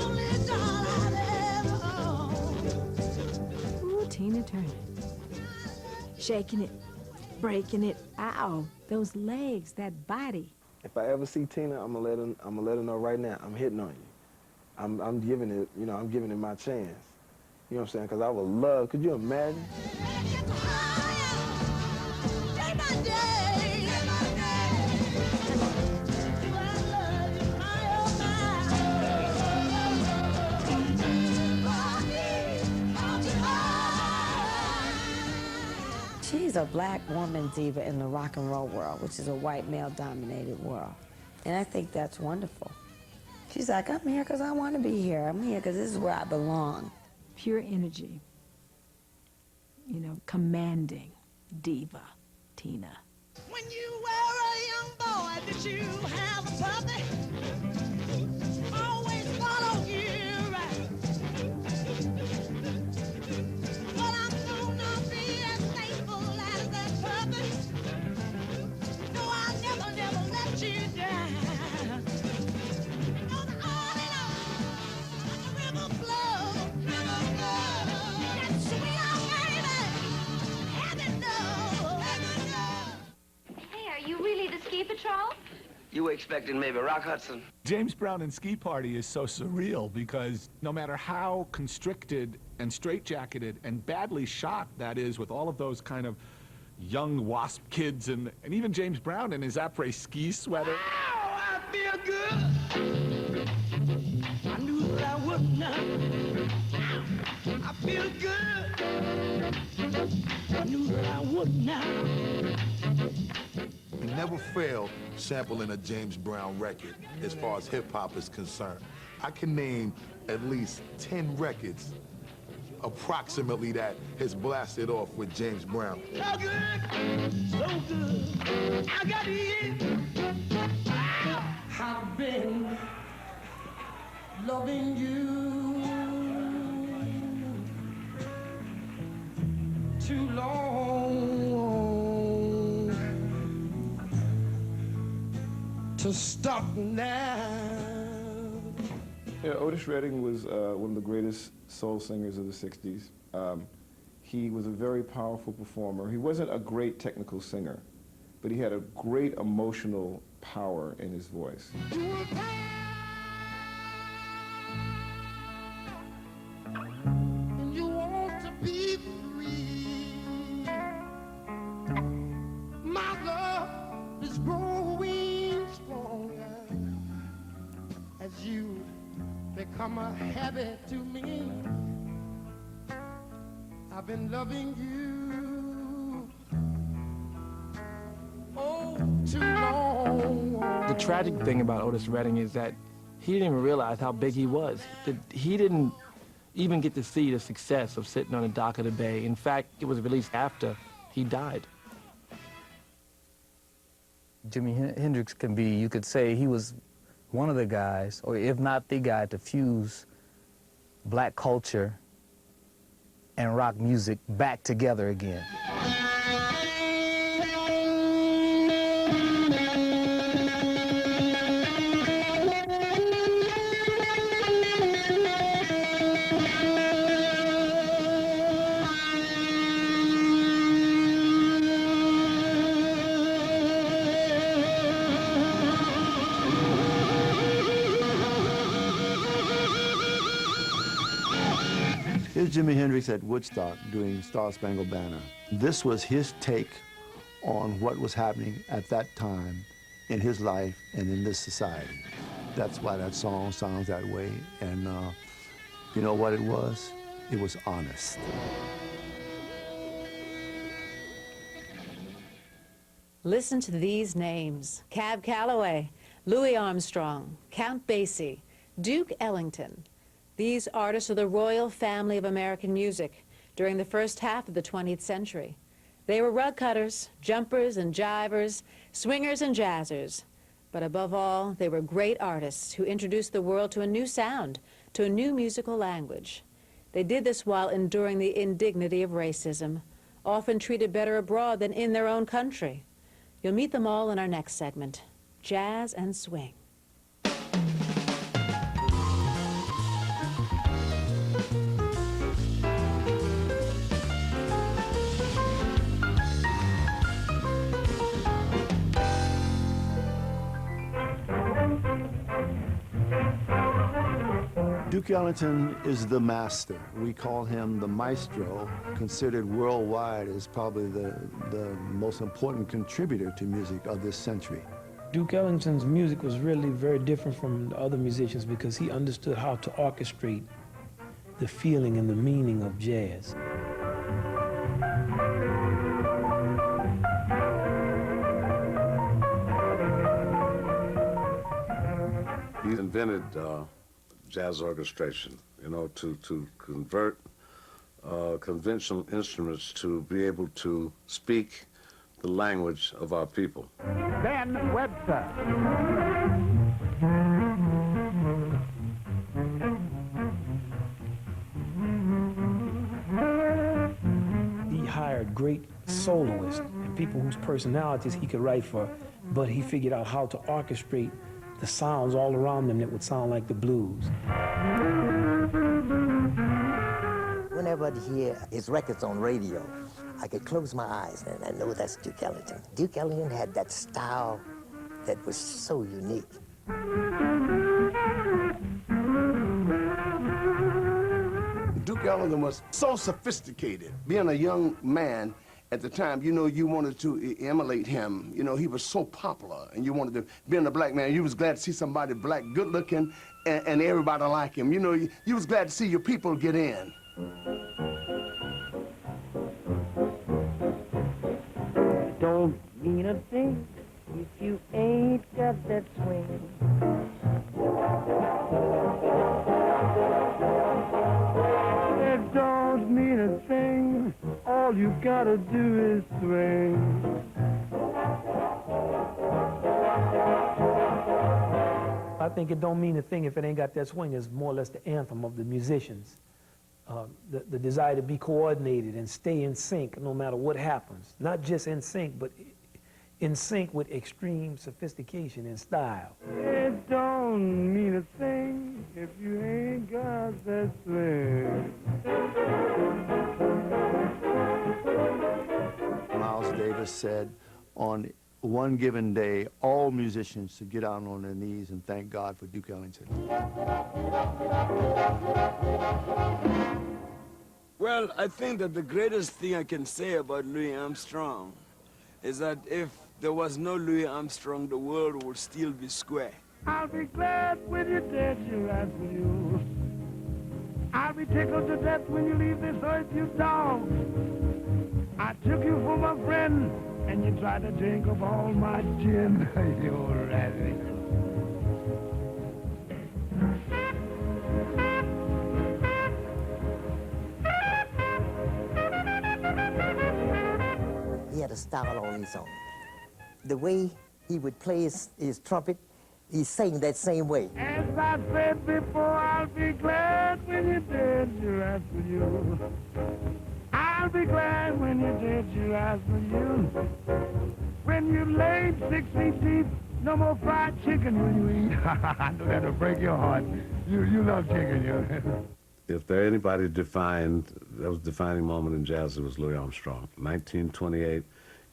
only doll I'd ever owned. Ooh, Tina Turner. Shaking it, breaking it. Ow, those legs, that body. If I ever see Tina, I'm gonna let her know right now. I'm hitting on you. I'm giving it, you know, I'm giving it my chance. You know what I'm saying? Because I would love. Could you imagine? She's a black woman diva in the rock and roll world, which is a white male-dominated world. And I think that's wonderful. She's like, I'm here because I want to be here. I'm here because this is where I belong. Pure energy. You know, commanding diva, Tina. When you were a young boy, did you have a puppy? Always follow you right. But I'm gonna be as faithful as that puppy. No, I'll never, never let you down. On and on, like a river flows, river flows. That sweet old baby, heaven knows, heaven knows. Hey, are you really the ski patrol? You were expecting maybe Rock Hudson? James Brown and Ski Party is so surreal because no matter how constricted and straitjacketed and badly shot that is with all of those kind of young wasp kids and even James Brown in his après ski sweater. Oh, I feel good. I knew that I would not. I feel good. I knew that I would not. You never fail sampling a James Brown record as far as hip-hop is concerned. I can name at least 10 records approximately that has blasted off with James Brown. So good, so good. I got it. I've been loving you too long to stop now. Yeah, Otis Redding was one of the greatest soul singers of the 60s. He was a very powerful performer. He wasn't a great technical singer, but he had a great emotional power in his voice. And you want to be free. My love is growing stronger as you become a habit to me. I've been loving you oh too long. The tragic thing about Otis Redding is that he didn't even realize how big he was. He didn't even get to see the success of Sitting on the Dock of the Bay. In fact, it was released after he died. Jimi Hendrix can be, you could say he was one of the guys, or if not the guy, to fuse black culture and rock music back together again. Here's Jimi Hendrix at Woodstock doing Star Spangled Banner. This was his take on what was happening at that time in his life and in this society. That's why that song sounds that way. And you know what it was? It was honest. Listen to these names: Cab Calloway, Louis Armstrong, Count Basie, Duke Ellington. These artists are the royal family of American music during the first half of the 20th century. They were rug cutters, jumpers and jivers, swingers and jazzers. But above all, they were great artists who introduced the world to a new sound, to a new musical language. They did this while enduring the indignity of racism, often treated better abroad than in their own country. You'll meet them all in our next segment, Jazz and Swing. Duke Ellington is the master. We call him the maestro, considered worldwide as probably the most important contributor to music of this century. Duke Ellington's music was really very different from the other musicians because he understood how to orchestrate the feeling and the meaning of jazz. He invented jazz orchestration, you know, to convert conventional instruments to be able to speak the language of our people. Ben Webster. He hired great soloists and people whose personalities he could write for, but he figured out how to orchestrate the sounds all around them that would sound like the blues. Whenever I'd hear his records on radio, I could close my eyes and I know that's Duke Ellington. Duke Ellington had that style that was so unique. Duke Ellington was so sophisticated. Being a young man at the time, you know, you wanted to emulate him. You know, he was so popular, and you wanted to, being a black man, you was glad to see somebody black, good-looking, and everybody like him. You know, you was glad to see your people get in. Don't mean a thing if you ain't got that swing. It don't mean a thing. All you gotta do is swing. I think it don't mean a thing if it ain't got that swing. It's more or less the anthem of the musicians. The desire to be coordinated and stay in sync no matter what happens. Not just in sync, but in sync with extreme sophistication and style. It don't mean a thing if you ain't got that swing. Miles Davis said, on one given day, all musicians should get out on their knees and thank God for Duke Ellington. Well, I think that the greatest thing I can say about Louis Armstrong is that if there was no Louis Armstrong, the world would still be square. I'll be glad when you're dead, you ask for you. I'll be tickled to death when you leave this earth, you dog. I took you for my friend, and you tried to drink up all my gin. You're radical. He had a style on his own. The way he would play his trumpet, he sang that same way. As I said before, I'll be glad when you're dead. dead, she'll ask for you. I'll be glad when you're dead, she'll ask for you. When you've laid 6 feet deep, no more fried chicken will you eat. I know that'll break your heart. You love chicken, you. If there anybody that was a defining moment in jazz, it was Louis Armstrong. 1928,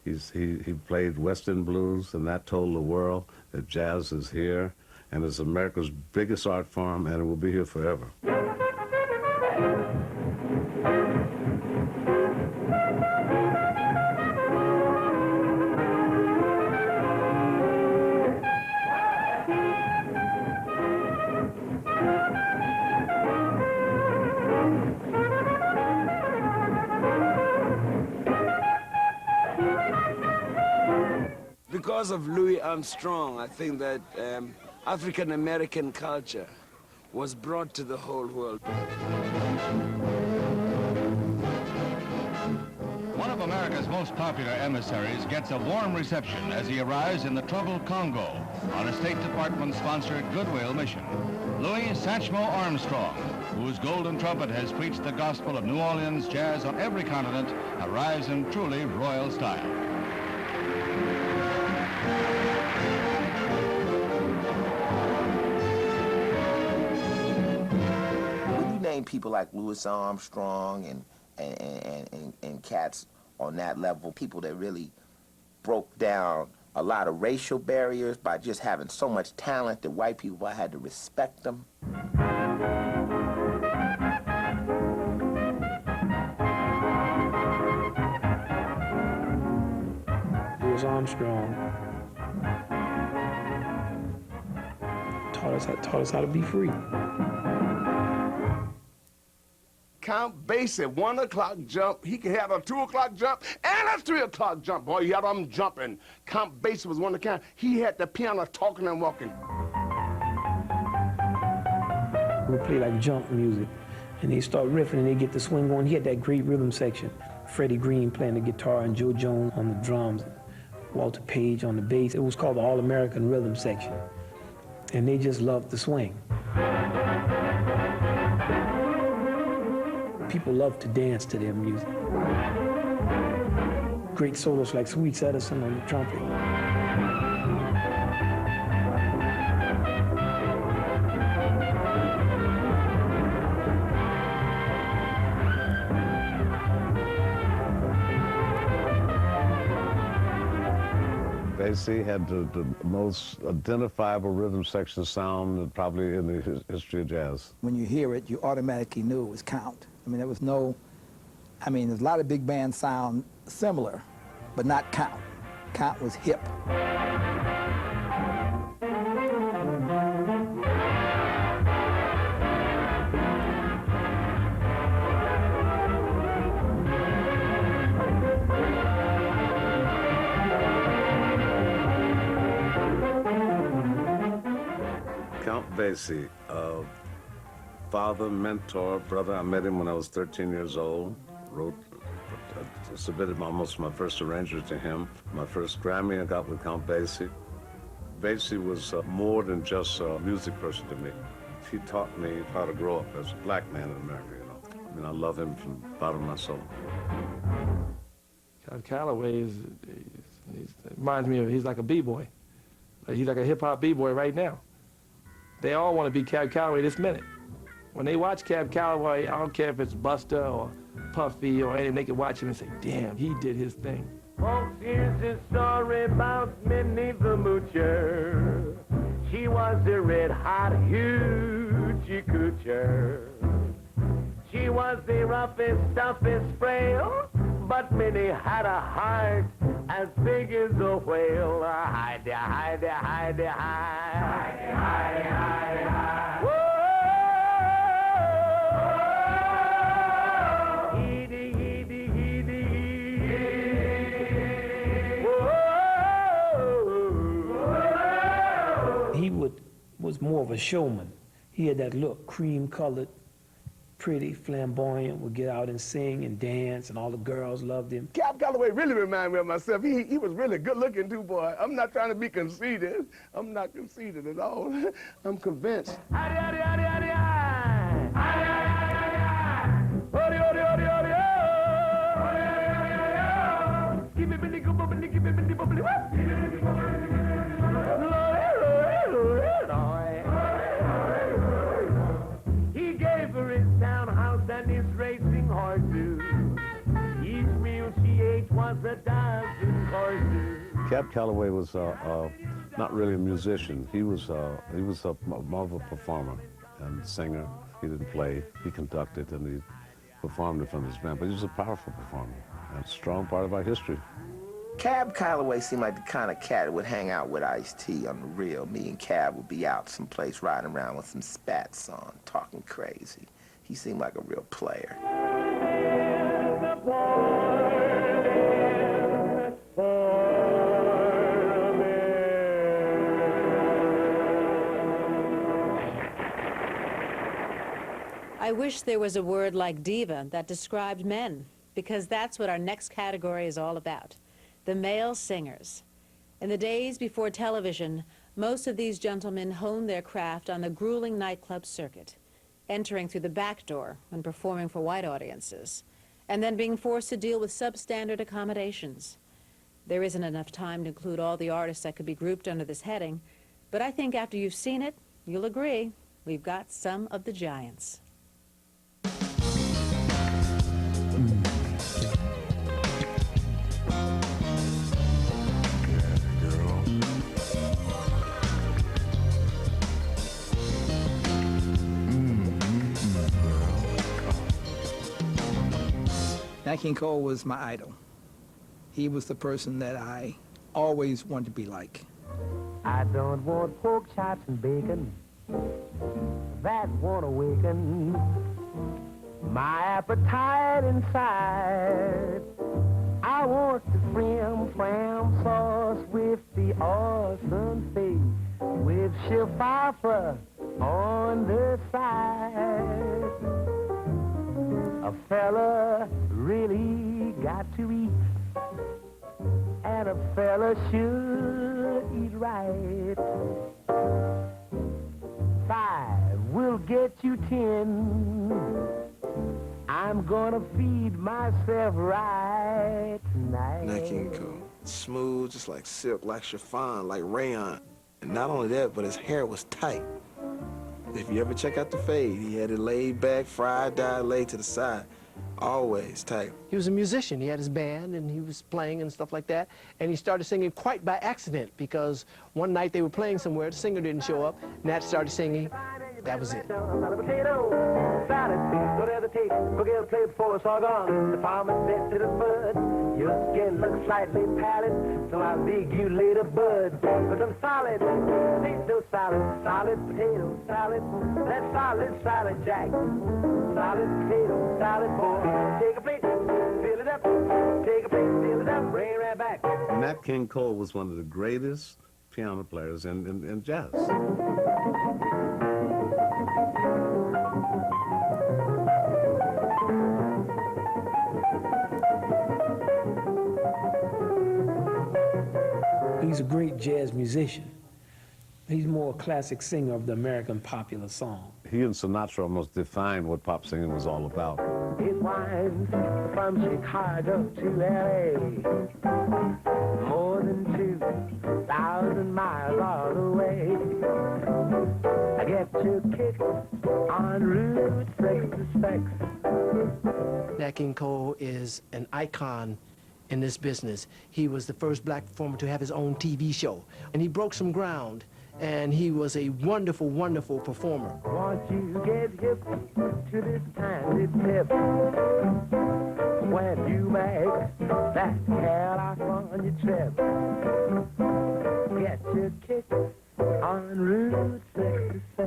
he played West End blues, and that told the world that jazz is here, and it's America's biggest art form, and it will be here forever. Because of Louis Armstrong, I think that African-American culture was brought to the whole world. One of America's most popular emissaries gets a warm reception as he arrives in the troubled Congo on a State Department-sponsored goodwill mission. Louis Satchmo Armstrong, whose golden trumpet has preached the gospel of New Orleans jazz on every continent, arrives in truly royal style. When you name people like Louis Armstrong and cats on that level, people that really broke down a lot of racial barriers by just having so much talent that white people had to respect them. Louis Armstrong taught us how to be free. Count Basie, 1 o'clock jump. He could have a 2 o'clock jump and a 3 o'clock jump. Boy, you had them jumping. Count Basie was one of the kind. He had the piano talking and walking. We play like jump music, and they start riffing and they get the swing going. He had that great rhythm section. Freddie Green playing the guitar and Joe Jones on the drums, Walter Page on the bass. It was called the All-American Rhythm Section, and they just loved the swing. People love to dance to their music. Great solos like Sweets Edison on the trumpet. Basie had the most identifiable rhythm section sound probably in the history of jazz. When you hear it, you automatically knew it was Count. I mean, there was no, there's a lot of big bands sound similar, but not Count. Count was hip. Count Basie, father, mentor, brother. I met him when I was 13 years old. Submitted almost my first arrangement to him. My first Grammy I got with Count Basie. Basie was more than just a music person to me. He taught me how to grow up as a black man in America, you know. I love him from the bottom of my soul. Cab Calloway reminds me of, he's like a b-boy. He's like a hip-hop b-boy right now. They all want to be Cab Calloway this minute. When they watch Cab Calloway, I don't care if it's Buster or Puffy or anything, they can watch him and say, damn, he did his thing. Folks, here's a story about Minnie the Moocher. She was a red-hot hoochie coocher. She was the roughest, toughest frail, but Minnie had a heart as big as a whale. Hidey, hidey, hidey, hidey, hidey, hidey, hidey. Whoa! Heedy, heedy, heedy, whoa! He was more of a showman. He had that look, cream-colored, pretty, flamboyant, would get out and sing and dance, and all the girls loved him. Cab Calloway really reminded me of myself. He was really good looking too, boy. I'm not trying to be conceited. I'm not conceited at all. I'm convinced. just a dancing horses. Cab Calloway was not really a musician. He was more of a performer and singer. He didn't play. He conducted and he performed in front of his band. But he was a powerful performer and a strong part of our history. Cab Calloway seemed like the kind of cat that would hang out with Ice-T on the real. Me and Cab would be out someplace riding around with some spats on, talking crazy. He seemed like a real player. I wish there was a word like diva that described men, because that's what our next category is all about. The male singers. In the days before television, most of these gentlemen honed their craft on the grueling nightclub circuit, entering through the back door when performing for white audiences, and then being forced to deal with substandard accommodations. There isn't enough time to include all the artists that could be grouped under this heading, but I think after you've seen it, you'll agree we've got some of the giants. Nat King Cole was my idol. He was the person that I always wanted to be like. I don't want pork chops and bacon. That won't awaken my appetite inside. I want the frim-fram sauce with the awesome steak with chihuahua on the side. A fella really got to eat, and a fella should eat right. 5 will get you 10. I'm gonna feed myself right tonight. Nat King Cole, smooth, just like silk, like chiffon, like rayon. And not only that, but his hair was tight. If you ever check out the fade, he had it laid back, fried, dyed, laid to the side. Always tight. He was a musician. He had his band, and he was playing and stuff like that. And he started singing quite by accident, because one night they were playing somewhere, the singer didn't show up, Nat started singing. That was it. Don't hesitate, go get a plate before it's all gone. The farmer said to the bud, your skin looks slightly pallid, so I'll dig you later, bud. For some solid potato salad, solid potato salad, that's solid salad, Jack. Solid potato salad, boy. Take a plate, fill it up. Take a plate, fill it up, bring it right back. Nat King Cole was one of the greatest piano players in jazz. He's a great jazz musician. He's more a classic singer of the American popular song. He and Sinatra almost defined what pop singing was all about. It winds from Chicago to L.A. More than 2,000 miles all the way. I get your kick on Route 66. Nat King Cole is an icon in this business. He was the first black performer to have his own TV show, and he broke some ground, and he was a wonderful, wonderful performer. Once you get hip to this tiny tip, when you make that California trip, get your kick on Route 66. I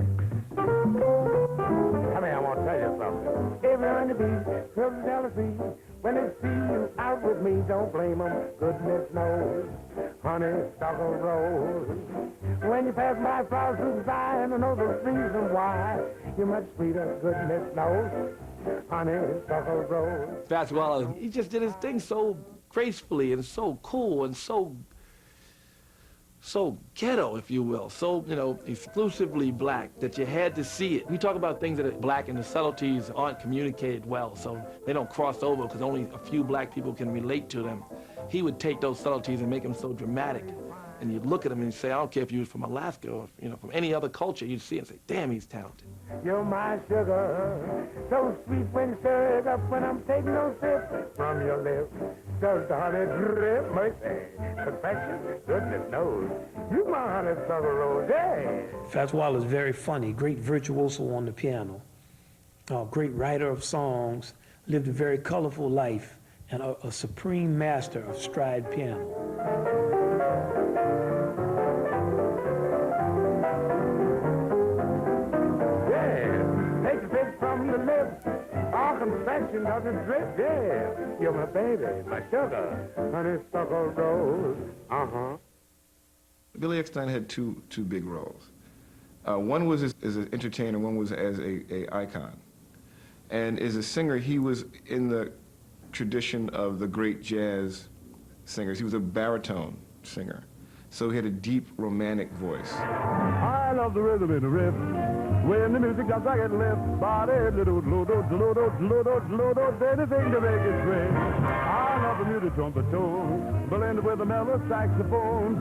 mean, I want to tell you something. Everyone to be from jealousy. When they see you out with me, don't blame them. Goodness knows, honeysuckle rose. When you pass by flowers through the vine, I know the reason why. You're much sweeter, goodness knows, honeysuckle rose. Fats Waller, he just did his thing so gracefully and so cool and so ghetto, if you will, so, exclusively black that you had to see it. We talk about things that are black and the subtleties aren't communicated well, so they don't cross over because only a few black people can relate to them. He would take those subtleties and make them so dramatic. And you look at him and you say, I don't care if you was from Alaska or from any other culture, you'd see it and say, damn, he's talented. You're my sugar, so sweet when stirred up when I'm taking those sips from your lips. Does the honey drip, mercy, confection, goodness knows. You my honeysuckle rose, Fats Waller's very funny, great virtuoso on the piano, great writer of songs, lived a very colorful life, and a supreme master of stride piano. Take the fifth from the lips, all confection doesn't drip, You're my baby, my sugar, honeysuckle rose, Billy Eckstine had two big roles. One was as an entertainer, one was as a icon. And as a singer, he was in the tradition of the great jazz singers. He was a baritone singer. So he had a deep, romantic voice. I love the rhythm in the riff. When the music does, I get lift. Body, anything to make it swing. I love the muted trumpet tone, blended with the mellow saxophone.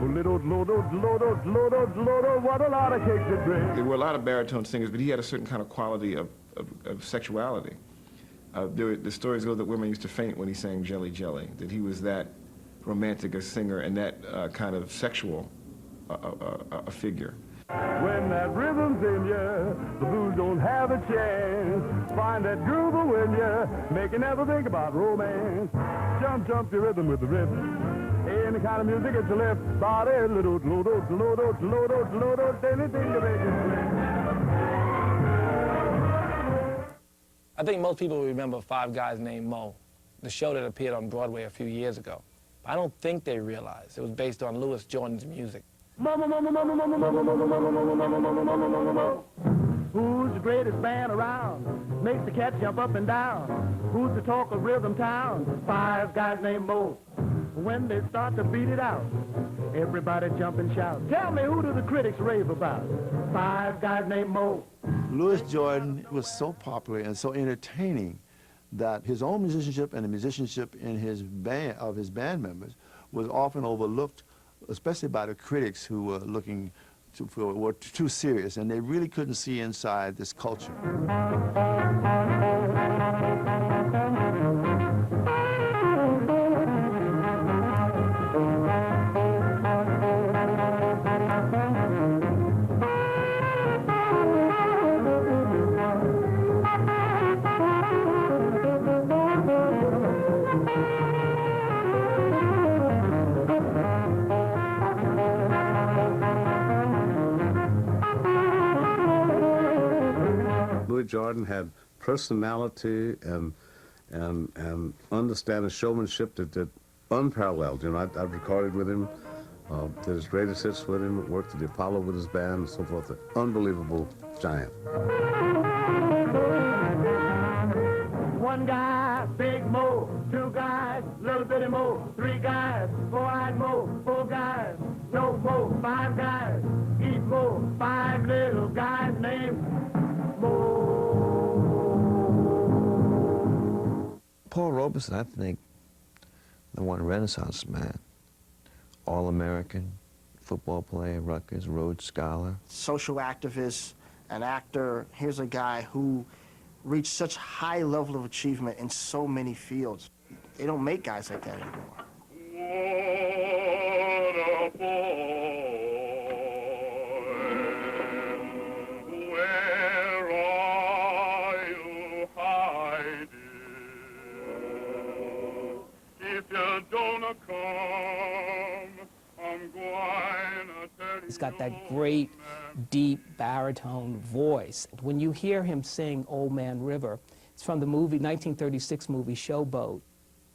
What a lot of cakes it brings. There were a lot of baritone singers, but he had a certain kind of quality of sexuality. The stories go that women used to faint when he sang Jelly Jelly, that he was that romantic a singer and that kind of sexual a figure. When that rhythm's in ya, the blues don't have a chance. Find that groove when ya, make you never think about romance. Jump, jump your rhythm with the riff. Any kind of music it's a lift. Body, anything to make it swing. I think most people remember Five Guys Named Mo, the show that appeared on Broadway a few years ago. I don't think they realized it was based on Louis Jordan's music. Who's the greatest band around? Makes the cats jump up and down. Who's the talk of Rhythm Town? Five Guys Named Mo. When they start to beat it out, everybody jump and shout. Tell me, who do the critics rave about? Five Guys Named Mo. Louis Jordan was so popular and so entertaining that his own musicianship and the musicianship in his band members was often overlooked, especially by the critics who were looking were too serious, and they really couldn't see inside this culture. Jordan had personality and understanding showmanship that unparalleled. You know, I've recorded with him, did his greatest hits with him, worked at the Apollo with his band, and so forth. An unbelievable giant. One guy, big Mo. Two guys, little bitty Mo. Three guys, four-eyed Mo. Four guys, no Mo. Five guys, eat Mo. Five little guys named Mo. Paul Robeson, I think, the one Renaissance man. All-American, football player, Rutgers, Rhodes Scholar. Social activist, an actor. Here's a guy who reached such high level of achievement in so many fields. They don't make guys like that anymore. He's got that great, deep baritone voice. When you hear him sing Old Man River, it's from the movie, 1936 movie, Showboat.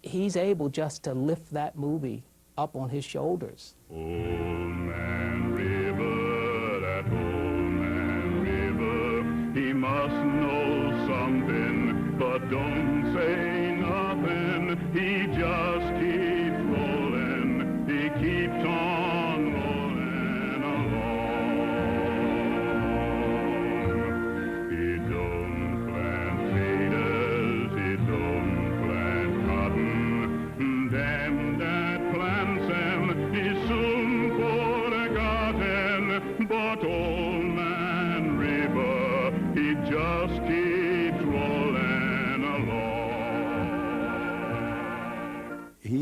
He's able just to lift that movie up on his shoulders. Old Man River, that old man River, he must know something, but don't say nothing. He just keeps rolling, he keeps on rolling along. He don't plant potatoes, he don't plant cotton. Damn that plants them, he soon forgets.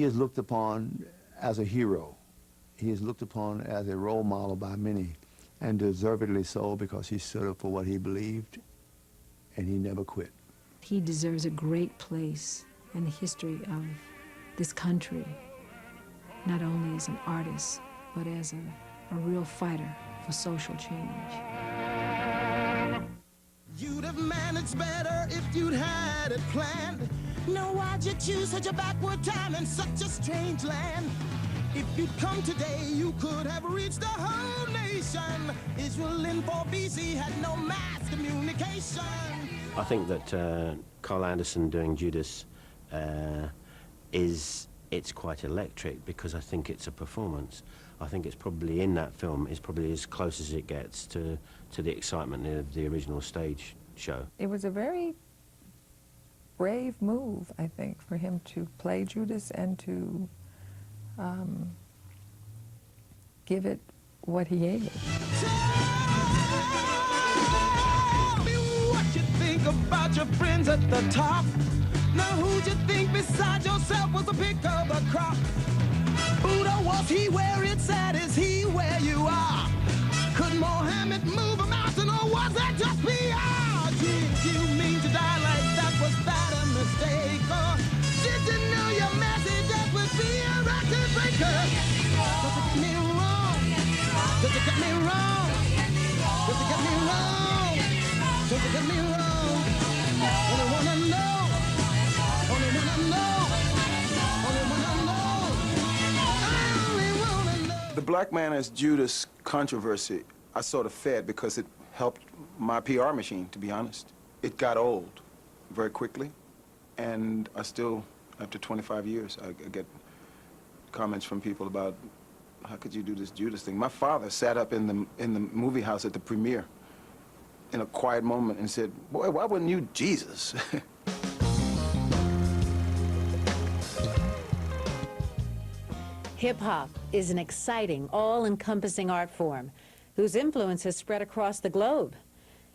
he is looked upon as a hero. He is looked upon as a role model by many, and deservedly so, because he stood up for what he believed, and he never quit. He deserves a great place in the history of this country, not only as an artist, but as a real fighter for social change. You'd have managed better if you'd had it planned. Now why'd you choose such a backward time in such a strange land? If you'd come today, you could have reached the whole nation. Israel in 4 BC had no mass communication. I think that Carl Anderson doing Judas it's quite electric, because I think it's a performance. I think it's probably in that film, it's probably as close as it gets to the excitement of the original stage show. It was a very brave move, I think, for him to play Judas and to give it what he ate. Tell me what you think about your friends at the top. Now who'd you think beside yourself was a pick of the crop? Buddha, was he where it's at? Is he where you are? Could Mohammed move a mountain, or was that just PR? Did you mean to die like that? Was that a mistake? Or did you know your message that would be a record breaker? Does it get me wrong? Does it get me wrong? Does it get me wrong? Does it get me wrong? Only wanna know. Only wanna know. Only wanna know. I only wanna know. The Black Man as Judas controversy, I sort of fed because it helped my PR machine, to be honest. It got old very quickly, and I still, after 25 years, I get comments from people about, how could you do this Judas thing? My father sat up in the movie house at the premiere in a quiet moment and said, boy, why wouldn't you Jesus? Hip-hop is an exciting, all-encompassing art form whose influence has spread across the globe.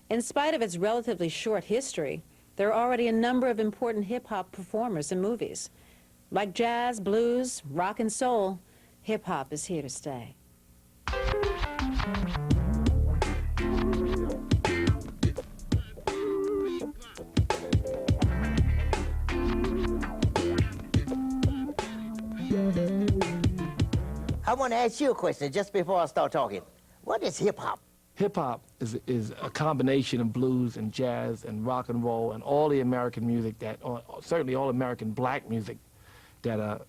In spite of its relatively short history, there are already a number of important hip-hop performers in movies. Like jazz, blues, rock, and soul, hip-hop is here to stay. I want to ask you a question just before I start talking. What is hip-hop? Hip-hop is a combination of blues and jazz and rock and roll and all the American music that, certainly all American black music that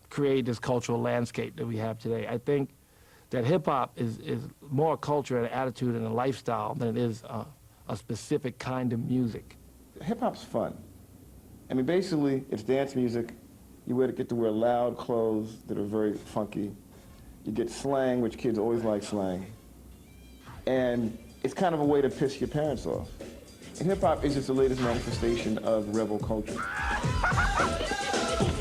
create this cultural landscape that we have today. I think that hip-hop is more a culture and an attitude and a lifestyle than it is a specific kind of music. Hip-hop's fun. I mean, basically, it's dance music. You get to wear loud clothes that are very funky. You get slang, which kids always like slang. And it's kind of a way to piss your parents off. And hip-hop is just the latest manifestation of rebel culture.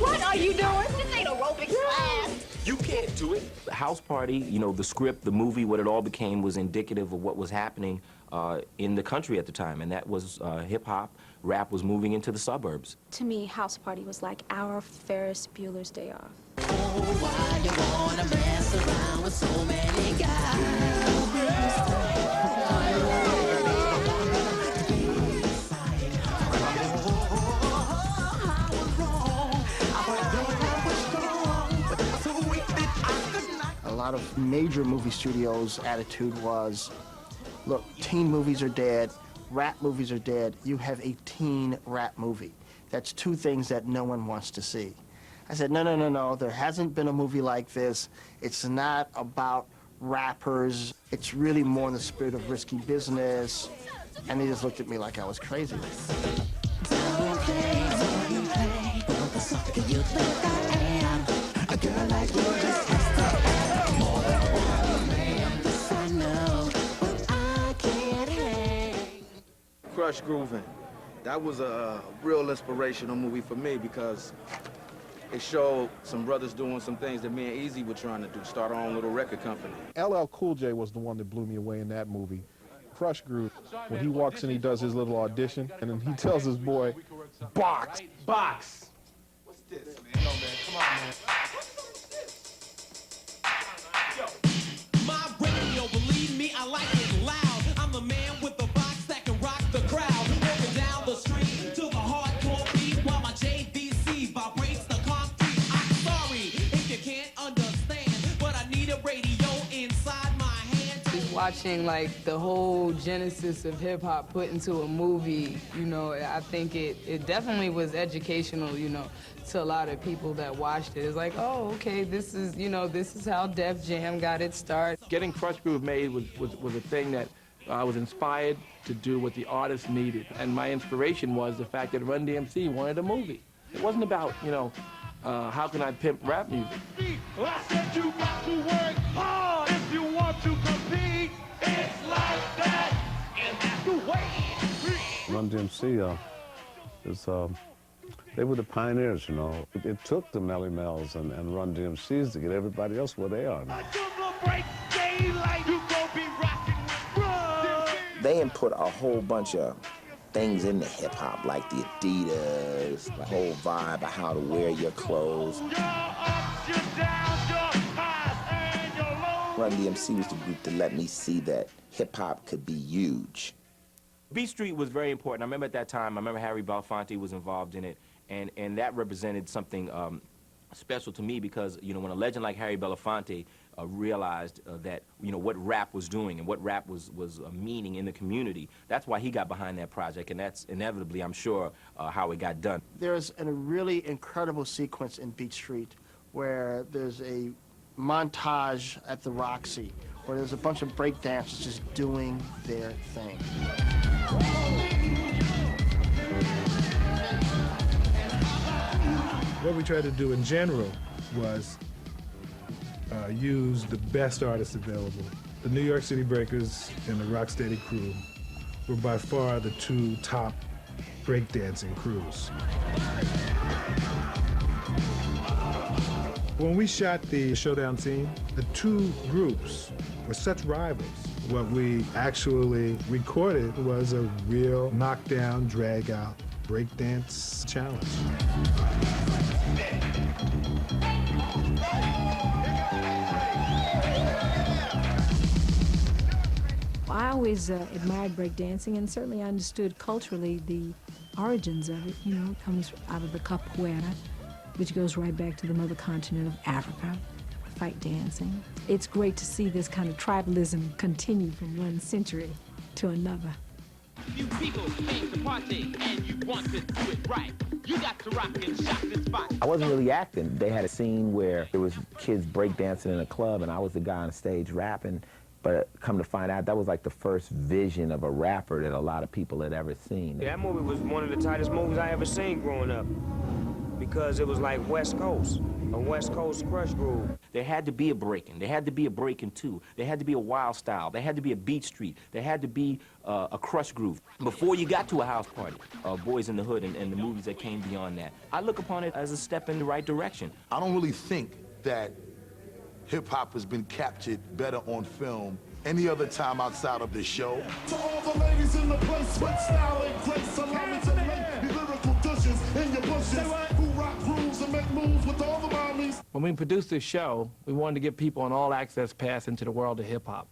What are you doing? This ain't aerobics class. You can't do it. The House Party, you know, the script, the movie, what it all became was indicative of what was happening in the country at the time, and that was hip-hop. Rap was moving into the suburbs. To me, House Party was like our Ferris Bueller's Day Off. Oh, why you wanna mess around with so many guys? A lot of major movie studios' attitude was, look, teen movies are dead, rap movies are dead, you have a teen rap movie. That's two things that no one wants to see. I said, no, no, no, no, there hasn't been a movie like this. It's not about rappers. It's really more in the spirit of risky business. And he just looked at me like I was crazy. Crush Groovin'. That was a real inspirational movie for me because it showed some brothers doing some things that me and Easy were trying to do, start our own little record company. LL Cool J was the one that blew me away in that movie. Crush Groove, when he walks in, he does his little audition, and then he tells his boy, box. Box. this, man? Yo, man, come on, man. My radio, believe me, I like it loud. I'm the man with the box that can rock the crowd. Walking down the street to the hardcore beat while my JVC vibrates the concrete. I'm sorry if you can't understand, but I need a radio inside my hand. Watching like the whole genesis of hip hop put into a movie, you know, I think it definitely was educational, you know, to a lot of people that watched it. It's like, oh, okay, this is, you know, this is how Def Jam got its start. Getting Crush Groove made was a thing that I was inspired to do what the artist needed. And my inspiration was the fact that Run DMC wanted a movie. It wasn't about, you know, how can I pimp rap music. I said you got to work hard if you want to compete. It's like that, and that's the way. Run DMC they were the pioneers, you know. It took the Melly Mel's and Run DMCs to get everybody else where they are now. They input a whole bunch of things into hip hop, like the Adidas, the whole vibe of how to wear your clothes. Run DMC was the group that let me see that hip hop could be huge. Beat Street was very important. I remember at that time, I remember Harry Belafonte was involved in it, and that represented something special to me because, you know, when a legend like Harry Belafonte realized that, you know, what rap was doing and what rap was meaning in the community, that's why he got behind that project, and that's inevitably, I'm sure, how it got done. There's a really incredible sequence in Beat Street where there's a montage at the Roxy where there's a bunch of break dancers just doing their thing. What we tried to do in general was use the best artists available. The New York City Breakers and the Rocksteady crew were by far the two top breakdancing crews. When we shot the Showdown scene, the two groups were such rivals. What we actually recorded was a real knockdown, drag-out breakdance challenge. I always admired breakdancing, and certainly I understood culturally the origins of it. You know, it comes out of the capoeira, which goes right back to the mother continent of Africa, fight dancing. It's great to see this kind of tribalism continue from one century to another. You people came to party and you want to do it right. You got to rock and shock this spot. I wasn't really acting. They had a scene where there was kids breakdancing in a club and I was the guy on stage rapping. But come to find out, that was like the first vision of a rapper that a lot of people had ever seen. That movie was one of the tightest movies I ever seen growing up because it was like West Coast, a West Coast Crush Groove. There had to be a breaking. There had to be a breaking too. There had to be a wild style. There had to be a Beat Street. There had to be a Crush Groove. Before you got to a house party, Boys in the Hood and the movies that came beyond that, I look upon it as a step in the right direction. I don't really think that hip-hop has been captured better on film any other time outside of this show. To all the ladies in the place with style and grace, allow me to make these lyrical dishes in your bushes. Who rock grooves and make moves with all the mommies. When we produced this show, we wanted to give people an all-access pass into the world of hip-hop,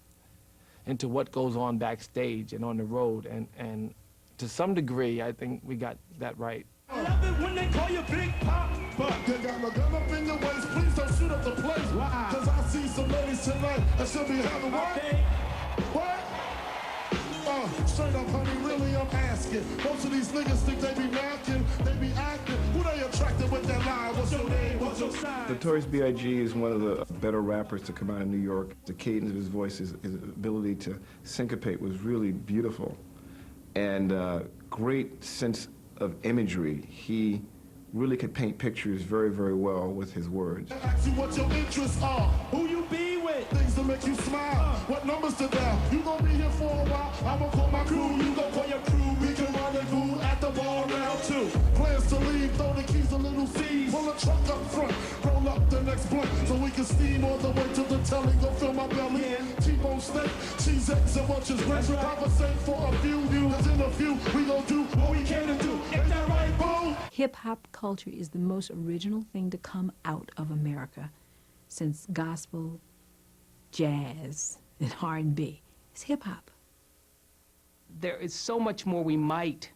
into what goes on backstage and on the road, and to some degree, I think we got that right. I love it when they call you Big Pop, but you got my gun up in your waist. Please don't shoot up the place. Why? Cause I see some ladies tonight that should be having what? Okay. What? Straight up, honey, really I'm asking. Most of these niggas think they be macking, they be acting. Who they attracted with that line? What's your name? What's your sign? Notorious B.I.G. is one of the better rappers to come out of New York. The cadence of his voice, his ability to syncopate was really beautiful. And great sense of imagery. He really could paint pictures very, very well with his words. Ask you what your interests are, who you be with, things to make you smile, what numbers to dial. You gonna be here for a while, I'ma call my crew, you gon' call your crew, we can rendezvous at the bar round two. Plans to leave, throw the keys to little C's, pull a truck up front, roll up the next blunt, so we can steam all the way to the telly, go fill my belly, T-bone steak, cheese, eggs, and bunches, rich, conversate for a few, cause in a few, we gon' do what we can to do, ain't that right, boo? Hip-hop culture is the most original thing to come out of America since gospel, jazz, and R&B. It's hip-hop. There is so much more we might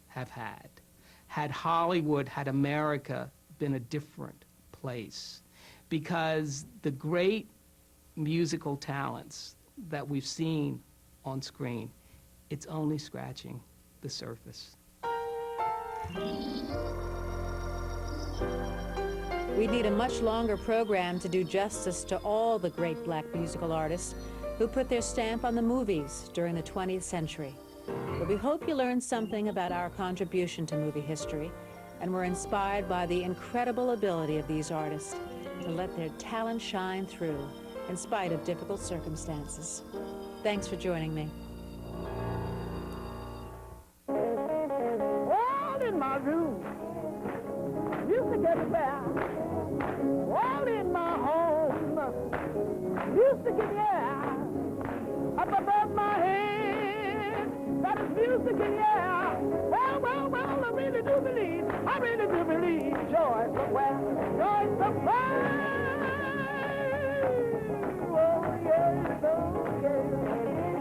have had Hollywood, had America been a different place. Because the great musical talents that we've seen on screen, it's only scratching the surface. We need a much longer program to do justice to all the great black musical artists who put their stamp on the movies during the 20th century. But we hope you learned something about our contribution to movie history and were inspired by the incredible ability of these artists to let their talent shine through in spite of difficult circumstances. Thanks for joining me. All in my room, used to get it back. All in my home, used to get yeah. Up above my head, that is music in yeah. Well, I really do believe joy somewhere, joy somewhere. Oh, yes, oh, yes.